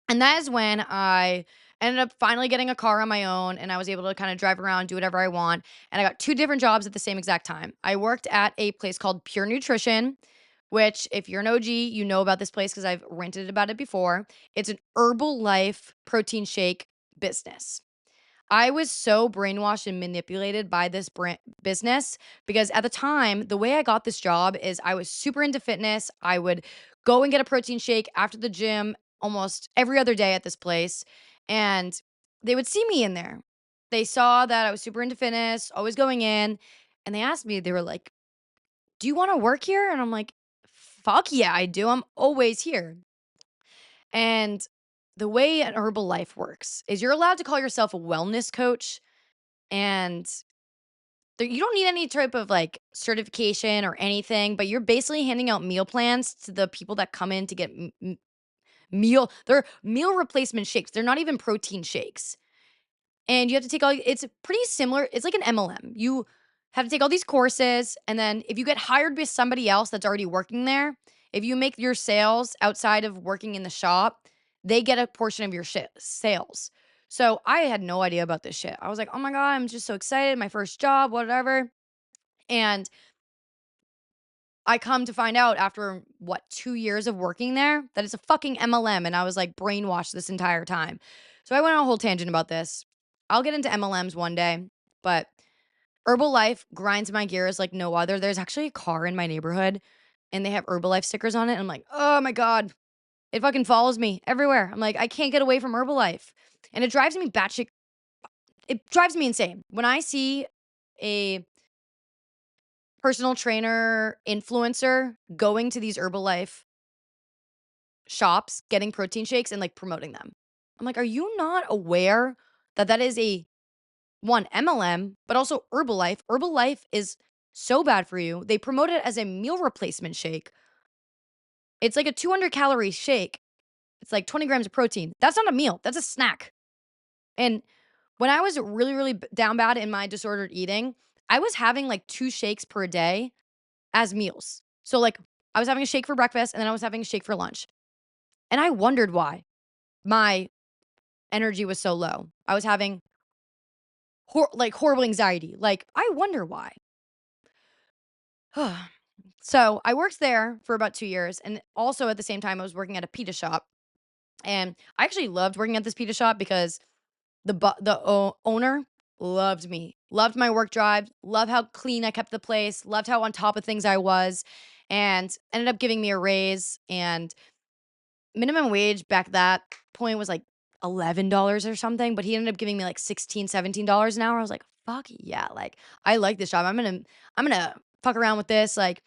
and that is when I ended up finally getting a car on my own, and I was able to kinda drive around, do whatever I want, and I got 2 different jobs at the same exact time. I worked at a place called Pure Nutrition, which if you're an OG, you know about this place because 'cause I've ranted about it before. It's an Herbalife protein shake business. I was so brainwashed and manipulated by this business because at the time, the way I got this job is I was super into fitness. I would go and get a protein shake after the gym almost every other day at this place. And they would see me in there. They saw that I was super into fitness, always going in. And they asked me, they were like, "Do you want to work here?" And I'm like, "Fuck yeah, I do. I'm always here." And the way an Herbalife works is you're allowed to call yourself a wellness coach, and you don't need any type of like certification or anything, but you're basically handing out meal plans to the people that come in to get they're meal replacement shakes. They're not even protein shakes. And you have to take all it's pretty similar. It's like an MLM. You have to take all these courses, and then if you get hired by somebody else that's already working there, if you make your sales outside of working in the shop, they get a portion of your sales. So I had no idea about this shit. I was like, "Oh my god, I'm just so excited, my first job, whatever." And I come to find out after what, 2 years of working there that it's a fucking MLM, and I was like brainwashed this entire time. So I went on a whole tangent about this. I'll get into MLMs one day, but Herbalife grinds my gears like no other. There's actually a car in my neighborhood and they have Herbalife stickers on it. I'm like, "Oh my god, it fucking follows me everywhere." I'm like, "I can't get away from Herbalife." And it drives me batshit it drives me insane. When I see a personal trainer influencer going to these Herbalife shops, getting protein shakes and like promoting them. I'm like, "Are you not aware that that is a one MLM, but also Herbalife? Herbalife is so bad for you. They promote it as a meal replacement shake. It's like a 200-calorie shake. It's like 20 grams of protein. That's not a meal. That's a snack." And when I was really, really down bad in my disordered eating, I was having like 2 shakes per day as meals. So like I was having a shake for breakfast and then I was having a shake for lunch. And I wondered why my energy was so low. I was having like horrible anxiety. Like I wonder why. So I worked there for about 2 years, and also at the same time I was working at a pita shop. And I actually loved working at this pita shop because the owner loved me, loved my work drive, loved how clean I kept the place, loved how on top of things I was, and ended up giving me a raise. And minimum wage back that point was like $11 or something, but he ended up giving me like 16, $17 an hour. I was like, "Fuck yeah, like I like this job. I'm gonna fuck around with this." Like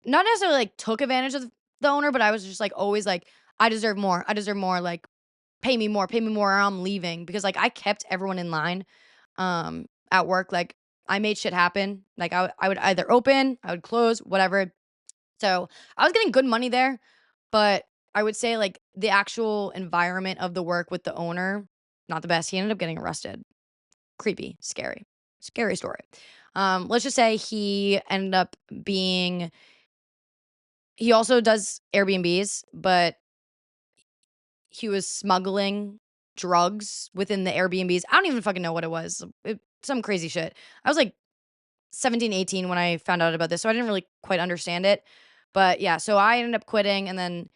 not necessarily like took advantage of the owner, but I was just like always like, "I deserve more. I deserve more. Like pay me more, or I'm leaving." Because like I kept everyone in line at work. Like I made shit happen. Like I would either open, I would close, whatever. So I was getting good money there, but I would say like the actual environment of the work with the owner, not the best. He ended up getting arrested. Creepy, scary, scary story. Let's just say he ended up being, he also does Airbnbs, but he was smuggling drugs within the Airbnbs. I don't even fucking know what it was. Some crazy shit. I was like 17, 18 when I found out about this, so I didn't really quite understand it. But yeah, so I ended up quitting, and then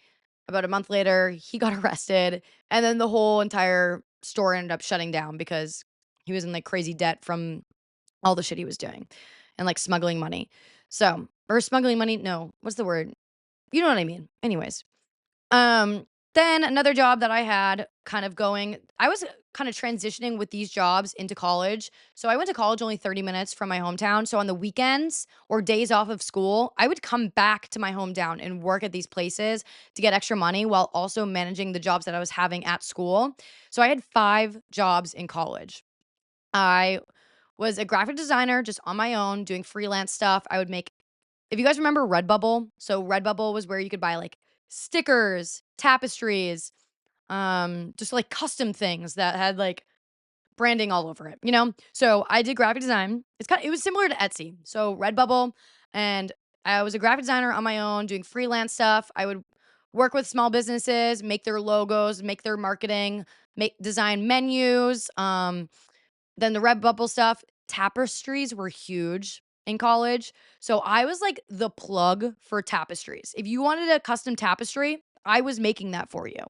about a month later, he got arrested, and then the whole entire store ended up shutting down because he was in like crazy debt from all the shit he was doing and like smuggling money. So, or smuggling money, no, what's the word? You know what I mean. Anyways, um, then another job that I had kind of going, I was kind of transitioning with these jobs into college. So I went to college only 30 minutes from my hometown. So on the weekends or days off of school, I would come back to my hometown and work at these places to get extra money while also managing the jobs that I was having at school. So I had 5 jobs in college. I was a graphic designer just on my own doing freelance stuff. I would make, if you guys remember Redbubble, so Redbubble was where you could buy like stickers, tapestries, just like custom things that had like branding all over it, you know? So I did graphic design. It was similar to Etsy. So Redbubble, and I was a graphic designer on my own doing freelance stuff. I would work with small businesses, make their logos, make their marketing, make design menus. Then the Redbubble stuff, tapestries were huge in college. So I was like the plug for tapestries. If you wanted a custom tapestry, I was making that for you.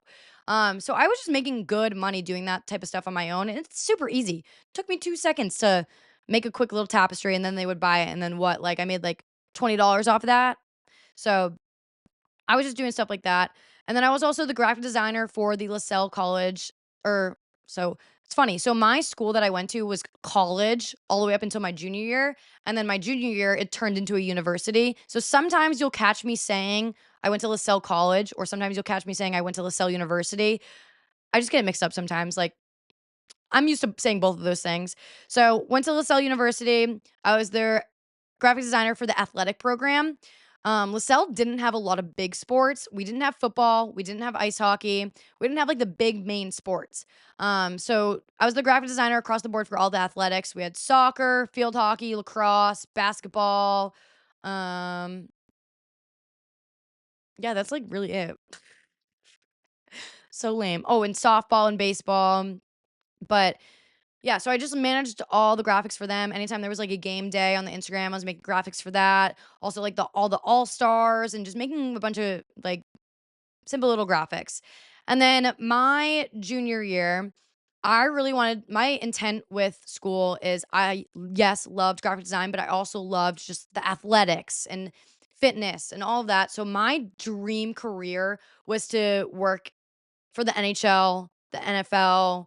So I was just making good money doing that type of stuff on my own. And it's super easy. Took me 2 seconds to make a quick little tapestry and then they would buy it. And then what? Like I made like $20 off of that. So I was just doing stuff like that. And then I was also the graphic designer for the LaSalle College, or so it's funny. So my school that I went to was college all the way up until my junior year. And then my junior year, it turned into a university. So sometimes you'll catch me saying I went to LaSalle College, or sometimes you'll catch me saying I went to LaSalle University. I just get it mixed up sometimes. Like I'm used to saying both of those things. So went to LaSalle University. I was their graphic designer for the athletic program. LaSalle didn't have a lot of big sports. We didn't have football. We didn't have ice hockey. We didn't have like the big main sports. So I was the graphic designer across the board for all the athletics. We had soccer, field hockey, lacrosse, basketball. Um, yeah, that's like really it. So lame. Oh, and softball and baseball. But yeah, so I just managed all the graphics for them. Anytime there was like a game day on the Instagram, I was making graphics for that. Also like the all-stars and just making a bunch of like simple little graphics. And then my junior year, I really wanted, my intent with school is I, yes, loved graphic design, but I also loved just the athletics and fitness and all of that. So my dream career was to work for the NHL, the NFL,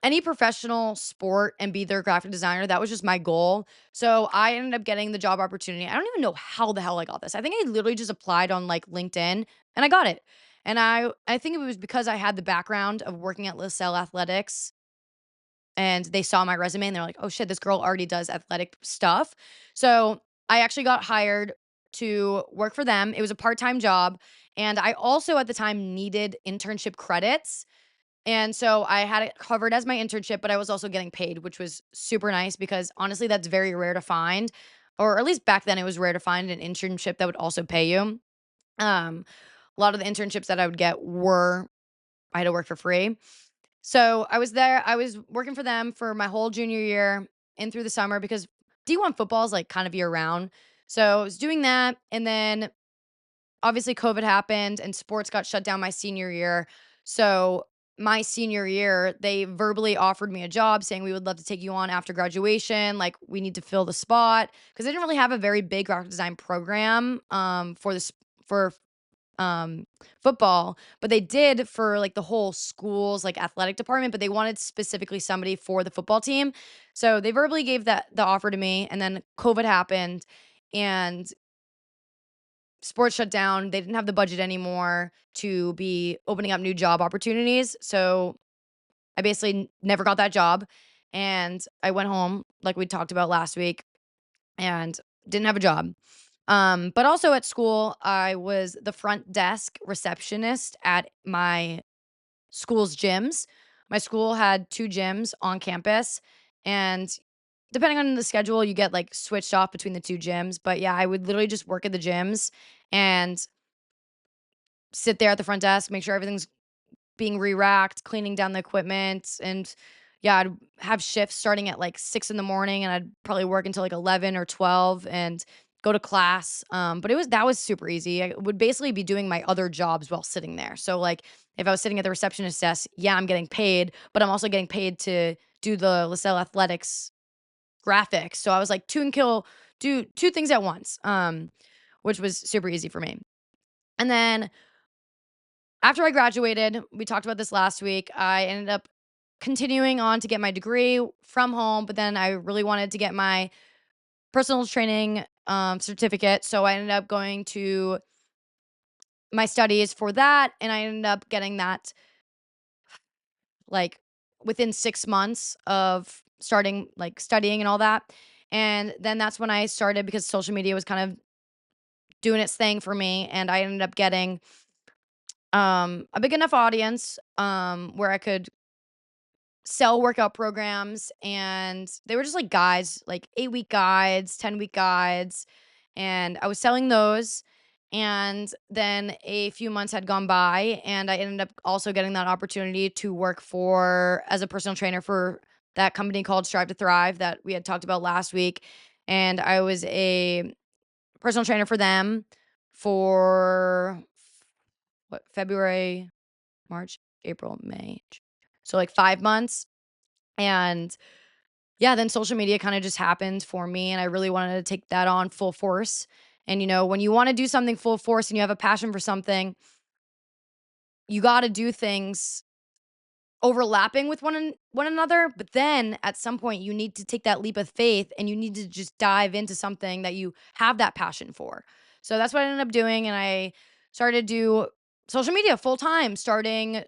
any professional sport and be their graphic designer. That was just my goal. So I ended up getting the job opportunity. I don't even know how the hell I got this. I think I literally just applied on like LinkedIn and I got it. And I think it was because I had the background of working at LaSalle Athletics and they saw my resume and they're like, "Oh shit, this girl already does athletic stuff." So I actually got hired to work for them. It was a part-time job and I also at the time needed internship credits, and so I had it covered as my internship, but I was also getting paid, which was super nice because honestly, that's very rare to find. Or at least back then, it was rare to find an internship that would also pay you. A lot of the internships that I would get were I had to work for free. So I was there. I was working for them for my whole junior year and through the summer because D1 football is like kind of year round. So I was doing that. And then obviously COVID happened and sports got shut down my senior year. So my senior year, they verbally offered me a job saying we would love to take you on after graduation. Like we need to fill the spot because they didn't really have a very big graphic design program for this for um football, but they did for like the whole school's like athletic department, but they wanted specifically somebody for the football team. So they verbally gave that the offer to me and then COVID happened and sports shut down. They didn't have the budget anymore to be opening up new job opportunities. So I basically never got that job. And I went home, like we talked about last week, and didn't have a job. But also at school, I was the front desk receptionist at my school's gyms. My school had 2 gyms on campus. And depending on the schedule, you get like switched off between the 2 gyms. But yeah, I would literally just work at the gyms and sit there at the front desk, make sure everything's being re-racked, cleaning down the equipment, and yeah, I'd have shifts starting at like 6 in the morning, and I'd probably work until like 11 or 12 and go to class. But that was super easy. I would basically be doing my other jobs while sitting there. So like if I was sitting at the receptionist desk, yeah, I'm getting paid, but I'm also getting paid to do the LaSalle Athletics graphics. So I was like do two things at once. Which was super easy for me. And then after I graduated, we talked about this last week. I ended up continuing on to get my degree from home, but then I really wanted to get my personal training certificate. So I ended up going to my studies for that, and I ended up getting that like within 6 months of starting like studying and all that. And then that's when I started because social media was kind of doing its thing for me, and I ended up getting a big enough audience where I could sell workout programs, and they were just like guides, like 8-week guides, 10-week guides, and I was selling those. And then a few months had gone by, and I ended up also getting that opportunity to work for as a personal trainer for that company called Strive to Thrive that we had talked about last week. And I was a personal trainer for them for what, February, March, April, May. So like 5 months. And yeah, then social media kind of just happened for me, and I really wanted to take that on full force. And when you want to do something full force and you have a passion for something, you got to do things overlapping with one another, but then at some point you need to take that leap of faith and you need to just dive into something that you have that passion for. So that's what I ended up doing, and I started to do social media full time starting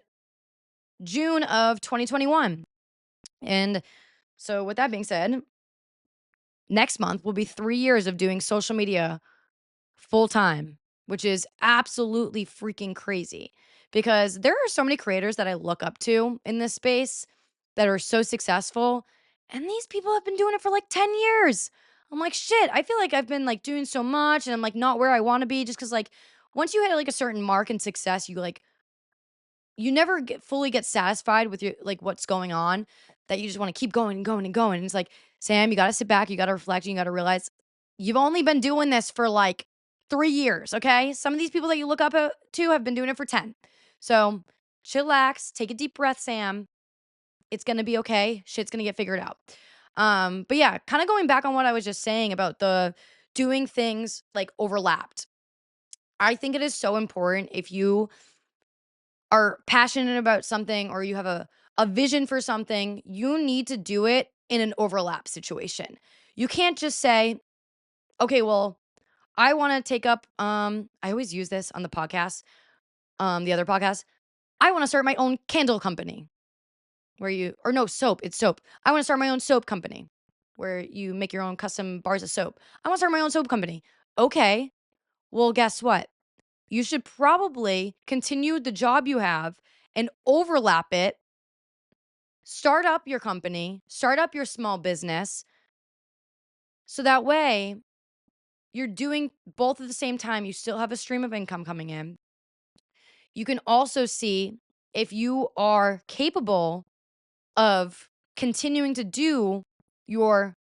June of 2021. And so with that being said, next month will be 3 years of doing social media full time, which is absolutely freaking crazy because there are so many creators that I look up to in this space that are so successful, and these people have been doing it for like 10 years. I'm like, shit, I feel like I've been like doing so much and I'm like not where I want to be just cuz like once you hit like a certain mark in success, you never fully get satisfied with your like what's going on, that you just want to keep going and going and going. And it's like, Sam, you got to sit back, you got to reflect, and you got to realize you've only been doing this for like 3 years, okay? Some of these people that you look up to have been doing it for 10. So, chillax, take a deep breath, Sam. It's going to be okay. Shit's going to get figured out. But yeah, kind of going back on what I was just saying about the doing things like overlapped. I think it is so important if you are passionate about something or you have a vision for something, you need to do it in an overlap situation. You can't just say, okay, well, I want to take up I always use this on the podcast, the other podcast. I want to start my own candle company where you or no, soap, it's soap. I want to start my own soap company where you make your own custom bars of soap. I want to start my own soap company. Okay. Well, guess what? You should probably continue the job you have and overlap it. Start up your company, start up your small business. So that way you're doing both at the same time. You still have a stream of income coming in. You can also see if you are capable of continuing to do your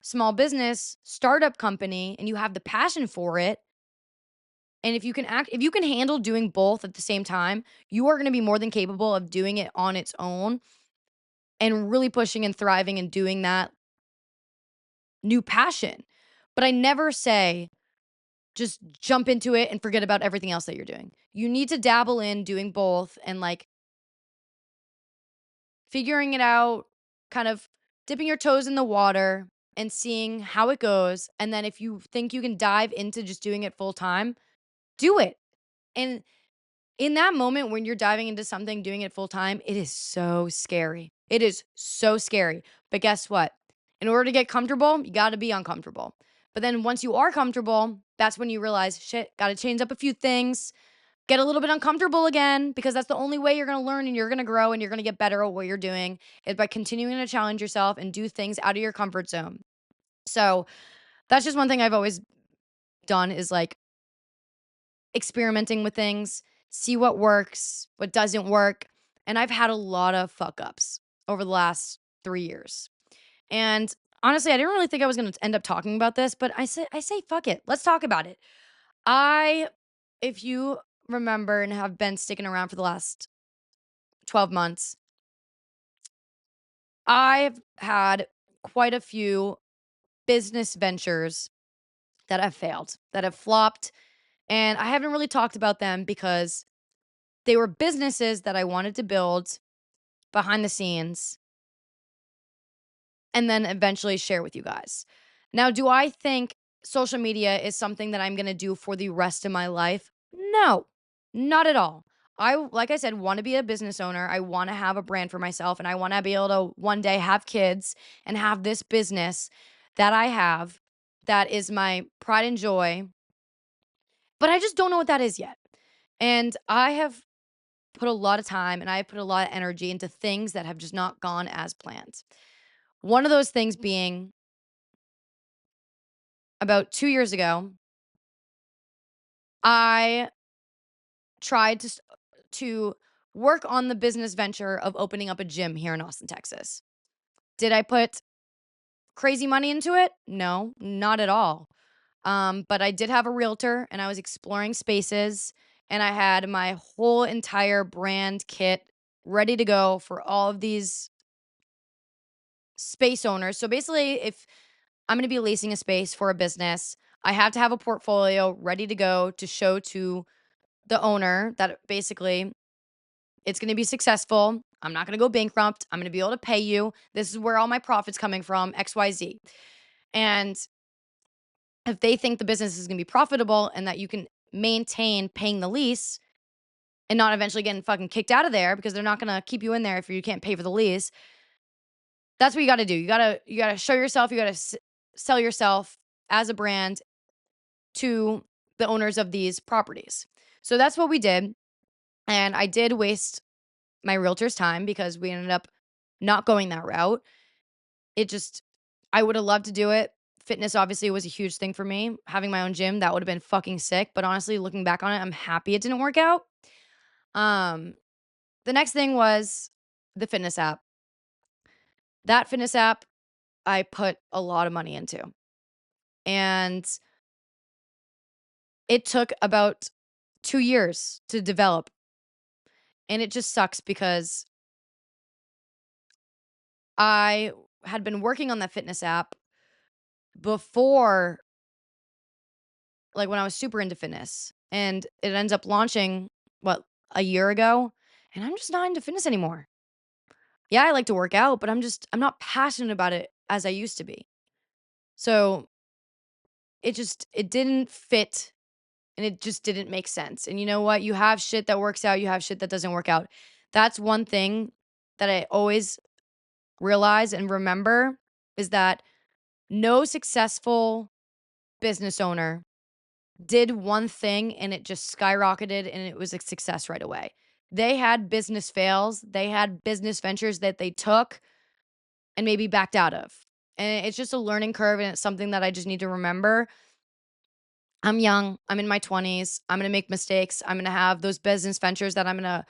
small business startup company and you have the passion for it. And if you can handle doing both at the same time, you are going to be more than capable of doing it on its own and really pushing and thriving and doing that new passion. But I never say just jump into it and forget about everything else that you're doing. You need to dabble in doing both and like figuring it out, kind of dipping your toes in the water and seeing how it goes. And then if you think you can dive into just doing it full time, do it. And in that moment when you're diving into something, doing it full time, it is so scary. It is so scary. But guess what? In order to get comfortable, you got to be uncomfortable. But then once you are comfortable, that's when you realize, shit, got to change up a few things, get a little bit uncomfortable again, because that's the only way you're going to learn and you're going to grow and you're going to get better at what you're doing is by continuing to challenge yourself and do things out of your comfort zone. So that's just one thing I've always done is like experimenting with things, see what works, what doesn't work. And I've had a lot of fuck ups over the last 3 years. And honestly, I didn't really think I was going to end up talking about this, but I say fuck it. Let's talk about it. I if you remember and have been sticking around for the last 12 months, I've had quite a few business ventures that have failed, that have flopped, and I haven't really talked about them because they were businesses that I wanted to build behind the scenes, and then eventually share with you guys. Now, do I think social media is something that I'm gonna do for the rest of my life? No, not at all. Like I said, want to be a business owner. I want to have a brand for myself, and I want to be able to one day have kids and have this business that I have that is my pride and joy. But I just don't know what that is yet. And I have put a lot of time and I put a lot of energy into things that have just not gone as planned. One of those things being about 2 years ago, I tried to work on the business venture of opening up a gym here in Austin, Texas. Did I put crazy money into it? No, not at all. But I did have a realtor and I was exploring spaces and I had my whole entire brand kit ready to go for all of these space owners. So basically, if I'm going to be leasing a space for a business, I have to have a portfolio ready to go to show to the owner that basically it's going to be successful. I'm not going to go bankrupt. I'm going to be able to pay you. This is where all my profits coming from, XYZ. And if they think the business is going to be profitable and that you can maintain paying the lease and not eventually getting fucking kicked out of there because they're not going to keep you in there if you can't pay for the lease, that's what you got to do. You got to show yourself, you got to sell yourself as a brand to the owners of these properties. So that's what we did. And I did waste my realtor's time because we ended up not going that route. It just, I would have loved to do it. Fitness obviously was a huge thing for me. Having my own gym, that would have been fucking sick. But honestly, looking back on it, I'm happy it didn't work out. Um, the next thing was the fitness app. That fitness app, I put a lot of money into. And it took about 2 years to develop. And it just sucks because I had been working on that fitness app before, like, when I was super into fitness, and it ends up launching, what, a year ago, and I'm just not into fitness anymore. Yeah, I like to work out, but I'm not passionate about it as I used to be. So, it didn't fit, and it just didn't make sense, and you know what? You have shit that works out, you have shit that doesn't work out. That's one thing that I always realize and remember is that no successful business owner did one thing and it just skyrocketed and it was a success right away. They had business fails, they had business ventures that they took and maybe backed out of. And it's just a learning curve and it's something that I just need to remember. I'm young, I'm in my 20s, I'm going to make mistakes, I'm going to have those business ventures that I'm going to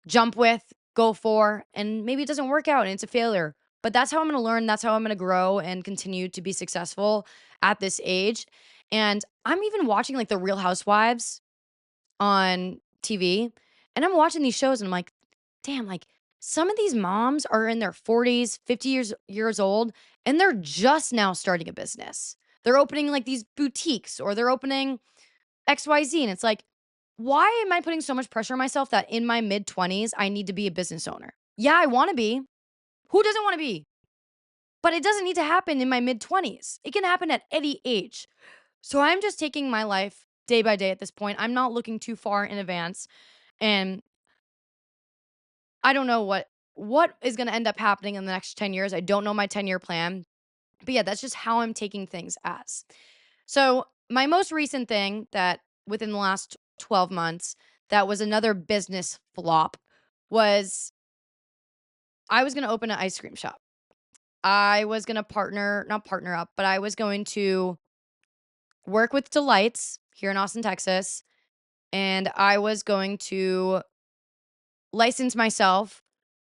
jump with, go for, and maybe it doesn't work out and it's a failure. But that's how I'm going to learn. That's how I'm going to grow and continue to be successful at this age. And I'm even watching like the Real Housewives on TV, and I'm watching these shows and I'm like, damn, like some of these moms are in their 40s, 50 years old, and they're just now starting a business. They're opening like these boutiques or they're opening XYZ. And it's like, why am I putting so much pressure on myself that in my mid 20s, I need to be a business owner? Yeah, I want to be. Who doesn't want to be? But it doesn't need to happen in my mid 20s. It can happen at any age. So I'm just taking my life day by day at this point. I'm not looking too far in advance. And I don't know what is going to end up happening in the next 10 years. I don't know my 10-year plan. But yeah, that's just how I'm taking things as. So, my most recent thing that within the last 12 months that was another business flop was I was going to open an ice cream shop. I was going to not partner up, but I was going to work with Delights here in Austin, Texas, and I was going to license myself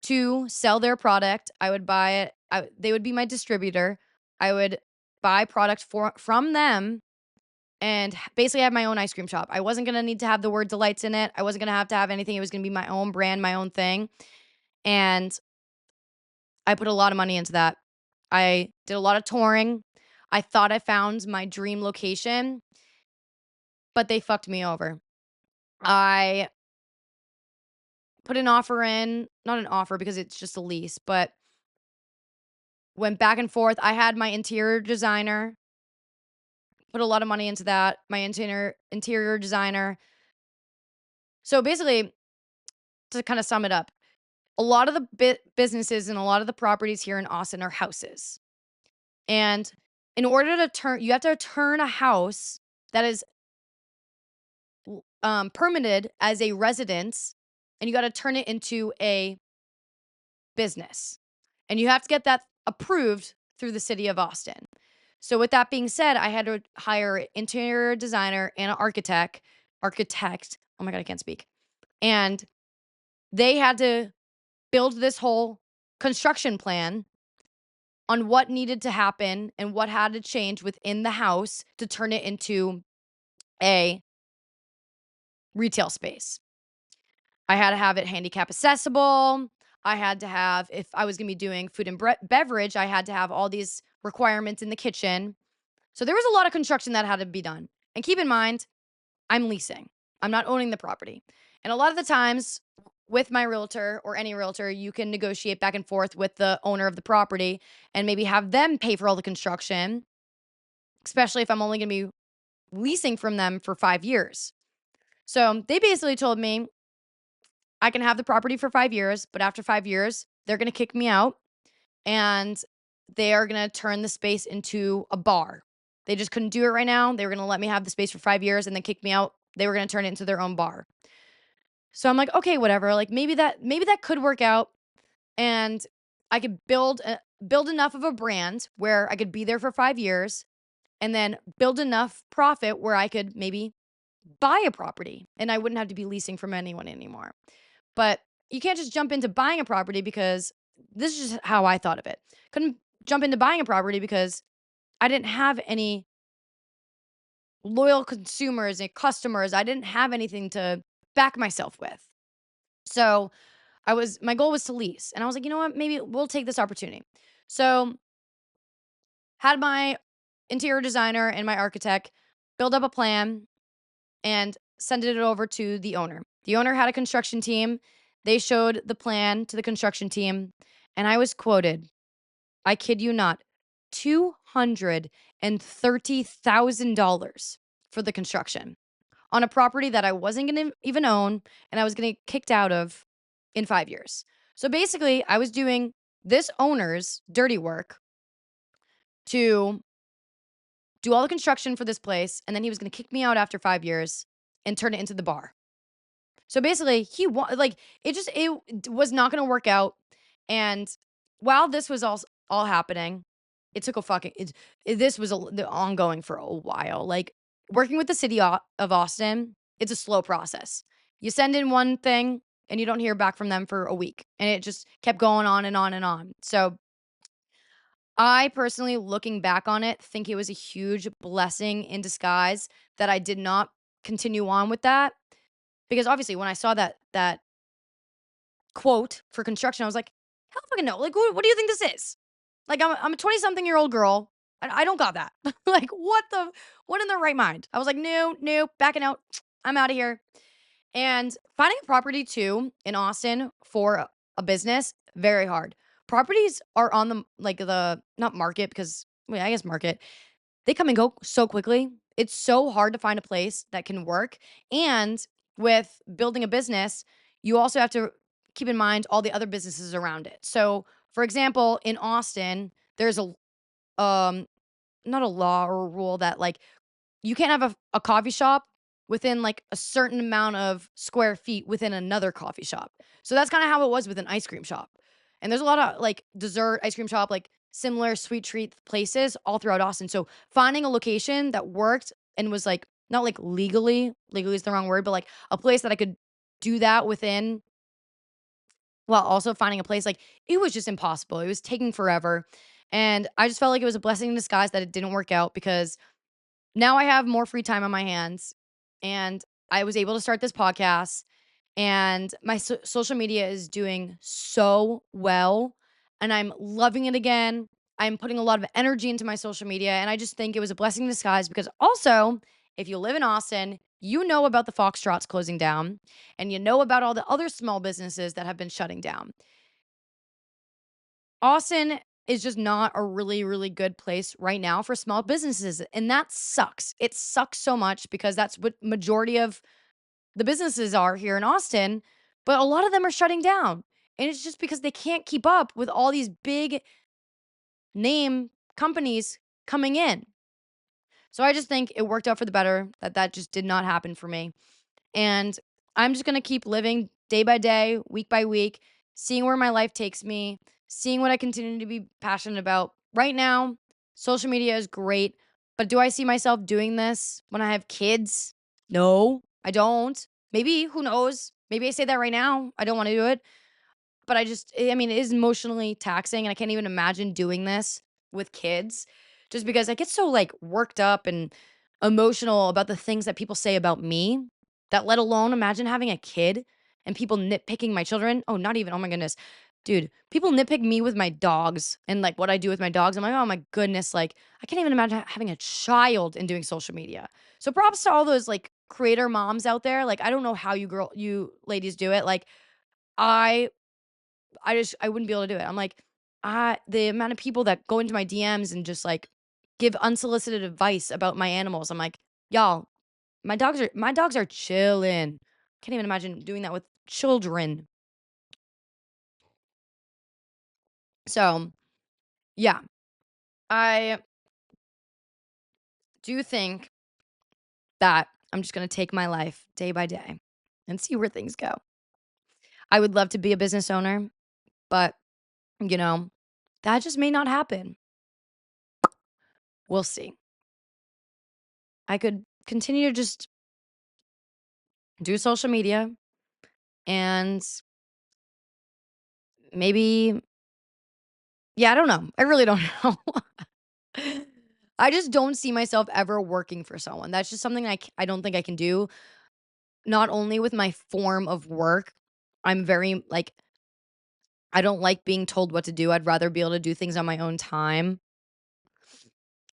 to sell their product. I would buy it. They would be my distributor. I would buy product from them and basically have my own ice cream shop. I wasn't going to need to have the word delights in it. I wasn't going to have anything. It was going to be my own brand, my own thing. And I put a lot of money into that. I did a lot of touring. I thought I found my dream location, but they fucked me over. I put an offer in, not an offer because it's just a lease, but went back and forth. I had my interior designer, put a lot of money into that, my interior designer. So basically, to kind of sum it up, a lot of the businesses and a lot of the properties here in Austin are houses. And in order to turn, you have to turn a house that is permitted as a residence, and you got to turn it into a business. And you have to get that approved through the city of Austin. So with that being said, I had to hire an interior designer and an architect. Oh my god, I can't speak. And they had to build this whole construction plan on what needed to happen and what had to change within the house to turn it into a retail space. I had to have it handicap accessible. I had to have, if I was going to be doing food and beverage, I had to have all these requirements in the kitchen. So there was a lot of construction that had to be done. And keep in mind, I'm leasing. I'm not owning the property. And a lot of the times with my realtor or any realtor, you can negotiate back and forth with the owner of the property and maybe have them pay for all the construction, especially if I'm only going to be leasing from them for 5 years. So they basically told me I can have the property for 5 years, but after 5 years, they're going to kick me out and they are going to turn the space into a bar. They just couldn't do it right now. They were going to let me have the space for 5 years and then kick me out. They were going to turn it into their own bar. So I'm like, okay, whatever. Like maybe that could work out, and I could build enough of a brand where I could be there for 5 years, and then build enough profit where I could maybe buy a property, and I wouldn't have to be leasing from anyone anymore. But you can't just jump into buying a property because this is just how I thought of it. Couldn't jump into buying a property because I didn't have any loyal consumers and customers. I didn't have anything to back myself with. So my goal was to lease. And I was like, you know what? Maybe we'll take this opportunity. So had my interior designer and my architect build up a plan and send it over to the owner. The owner had a construction team. They showed the plan to the construction team, and I was quoted, I kid you not, $230,000 for the construction on a property that I wasn't going to even own and I was going to get kicked out of in 5 years. So basically, I was doing this owner's dirty work to do all the construction for this place, and then he was going to kick me out after 5 years and turn it into the bar. So basically, like it was not going to work out. And while this was all happening, it took a fucking this was ongoing for a while. Like working with the city of Austin, it's a slow process. You send in one thing and you don't hear back from them for a week, and it just kept going on and on and on. So I personally, looking back on it, think it was a huge blessing in disguise that I did not continue on with that, because obviously when I saw that quote for construction, I was like, hell fucking no. Like, what do you think this is? Like, I'm a 20 something year old girl. I don't got that. Like, what in the right mind? I was like, no, no, backing out. I'm out of here. And finding a property too in Austin for a business, very hard. Properties are on the not market because, well, I guess market. They come and go so quickly. It's so hard to find a place that can work. And with building a business, you also have to keep in mind all the other businesses around it. So, for example, in Austin, there's a um not a law or a rule that like you can't have a coffee shop within like a certain amount of square feet within another coffee shop. So that's kind of how it was with an ice cream shop. And there's a lot of like dessert ice cream shop, like similar sweet treat places all throughout Austin. So finding a location that worked and was like not like legally is the wrong word, but like a place that I could do that within while also finding a place, like it was just impossible. It was taking forever. And I just felt like it was a blessing in disguise that it didn't work out because now I have more free time on my hands, and I was able to start this podcast, and my social media is doing so well, and I'm loving it again. I'm putting a lot of energy into my social media, and I just think it was a blessing in disguise because also, if you live in Austin, You know about the Foxtrots closing down, and you know about all the other small businesses that have been shutting down. Austin is just not a really, really good place right now for small businesses, and that sucks. It sucks so much because that's what majority of the businesses are here in Austin, but a lot of them are shutting down. And it's just because they can't keep up with all these big name companies coming in. So I just think it worked out for the better that that just did not happen for me. And I'm just going to keep living day by day, week by week, seeing where my life takes me, seeing what I continue to be passionate about. Right now, social media is great, but do I see myself doing this when I have kids? No, I don't. Maybe, who knows? Maybe I say that right now. I don't want to do it. But I mean, it is emotionally taxing, and I can't even imagine doing this with kids just because I get so like worked up and emotional about the things that people say about me that let alone imagine having a kid and people nitpicking my children. Oh, not even. Oh my goodness. Dude, people nitpick me with my dogs and like what I do with my dogs. I'm like, oh my goodness. Like, I can't even imagine having a child and doing social media. So props to all those like creator moms out there. Like, I don't know how you ladies do it. Like, I I wouldn't be able to do it. I'm like, the amount of people that go into my DMs and just like give unsolicited advice about my animals. I'm like, y'all, my dogs are chilling. Can't even imagine doing that with children. So yeah, I do think that I'm just gonna take my life day by day and see where things go. I would love to be a business owner, but you know, that just may not happen. We'll see. I could continue to just do social media and maybe yeah, I don't know. I really don't know. I just don't see myself ever working for someone. That's just something I don't think I can do. Not only with my form of work, I'm very like I don't like being told what to do. I'd rather be able to do things on my own time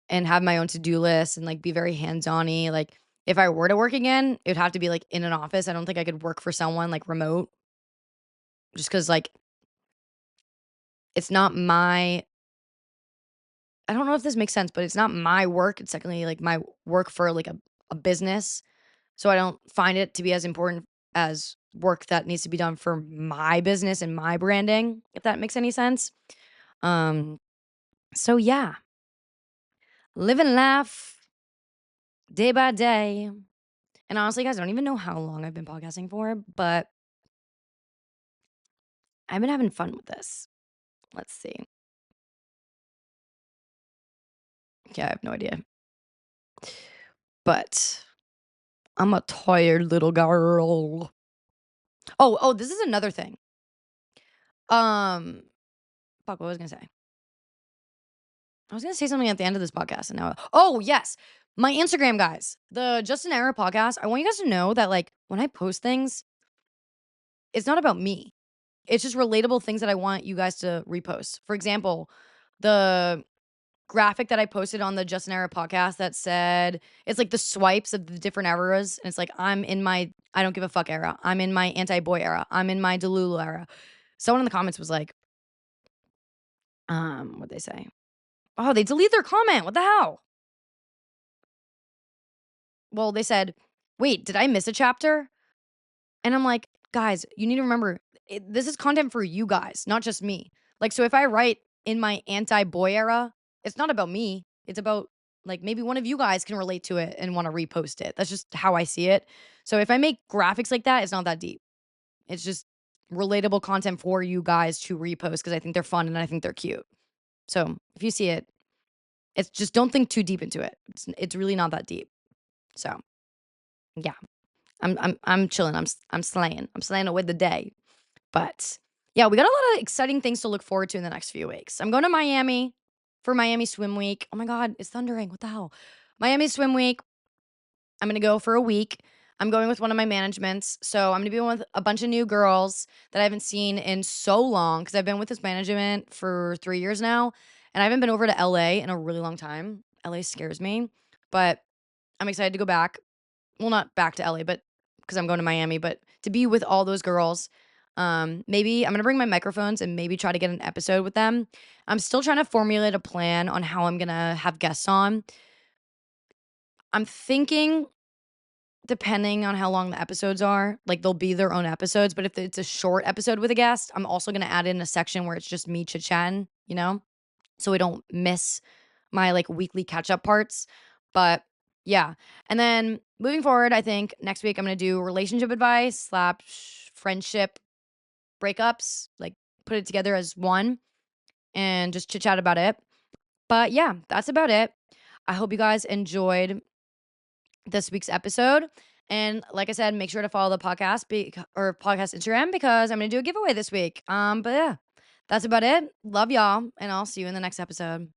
and have my own to-do list and like be very hands-on-y. Like if I were to work again, it would have to be like in an office. I don't think I could work for someone like remote just cuz like it's not my I don't know if this makes sense, but it's not my work. It's technically like my work for like a business. So I don't find it to be as important as work that needs to be done for my business and my branding, if that makes any sense. Um, so yeah, live and laugh day by day. And honestly, guys, I don't even know how long I've been podcasting for, but I've been having fun with this. Let's see. Yeah, I have no idea. But I'm a tired little girl. Oh, this is another thing. Um, fuck, what was I gonna say? I was gonna say something at the end of this podcast, and now oh yes, my Instagram guys, the Justin Era podcast. I want you guys to know that like when I post things, it's not about me. It's just relatable things that I want you guys to repost. For example, the graphic that I posted on the Justin Era podcast that said it's like the swipes of the different eras, and it's like I'm in my I don't give a fuck era. I'm in my anti boy era. I'm in my Delulu era. Someone in the comments was like, what they say? Oh, they delete their comment. What the hell? Well, they said, "Wait, did I miss a chapter?" And I'm like, "Guys, you need to remember, this is content for you guys, not just me." Like, so if I write in my anti-boy era, it's not about me. It's about like maybe one of you guys can relate to it and want to repost it. That's just how I see it. So if I make graphics like that, it's not that deep. It's just relatable content for you guys to repost because I think they're fun and I think they're cute. So if you see it, it's just don't think too deep into it. It's really not that deep. So yeah. I'm chilling. I'm slaying. I'm slaying away the day. But yeah, we got a lot of exciting things to look forward to in the next few weeks. I'm going to Miami for Miami Swim Week. Oh my God, it's thundering. What the hell? Miami Swim Week. I'm gonna go for a week. I'm going with one of my managements. So I'm gonna be with a bunch of new girls that I haven't seen in so long because I've been with this management for 3 years now. And I haven't been over to LA in a really long time. LA scares me, but I'm excited to go back well, not back to LA, but because I'm going to Miami, but to be with all those girls. Maybe I'm gonna bring my microphones and maybe try to get an episode with them. I'm still trying to formulate a plan on how I'm gonna have guests on. I'm thinking, depending on how long the episodes are, like they'll be their own episodes. But if it's a short episode with a guest, I'm also gonna add in a section where it's just me chit chatting, so we don't miss my like weekly catch up parts. But yeah. And then moving forward, I think next week I'm going to do relationship advice, friendship breakups, like put it together as one and just chit chat about it. But yeah, that's about it. I hope you guys enjoyed this week's episode. And like I said, make sure to follow the podcast or podcast Instagram because I'm going to do a giveaway this week. But yeah, that's about it. Love y'all, and I'll see you in the next episode.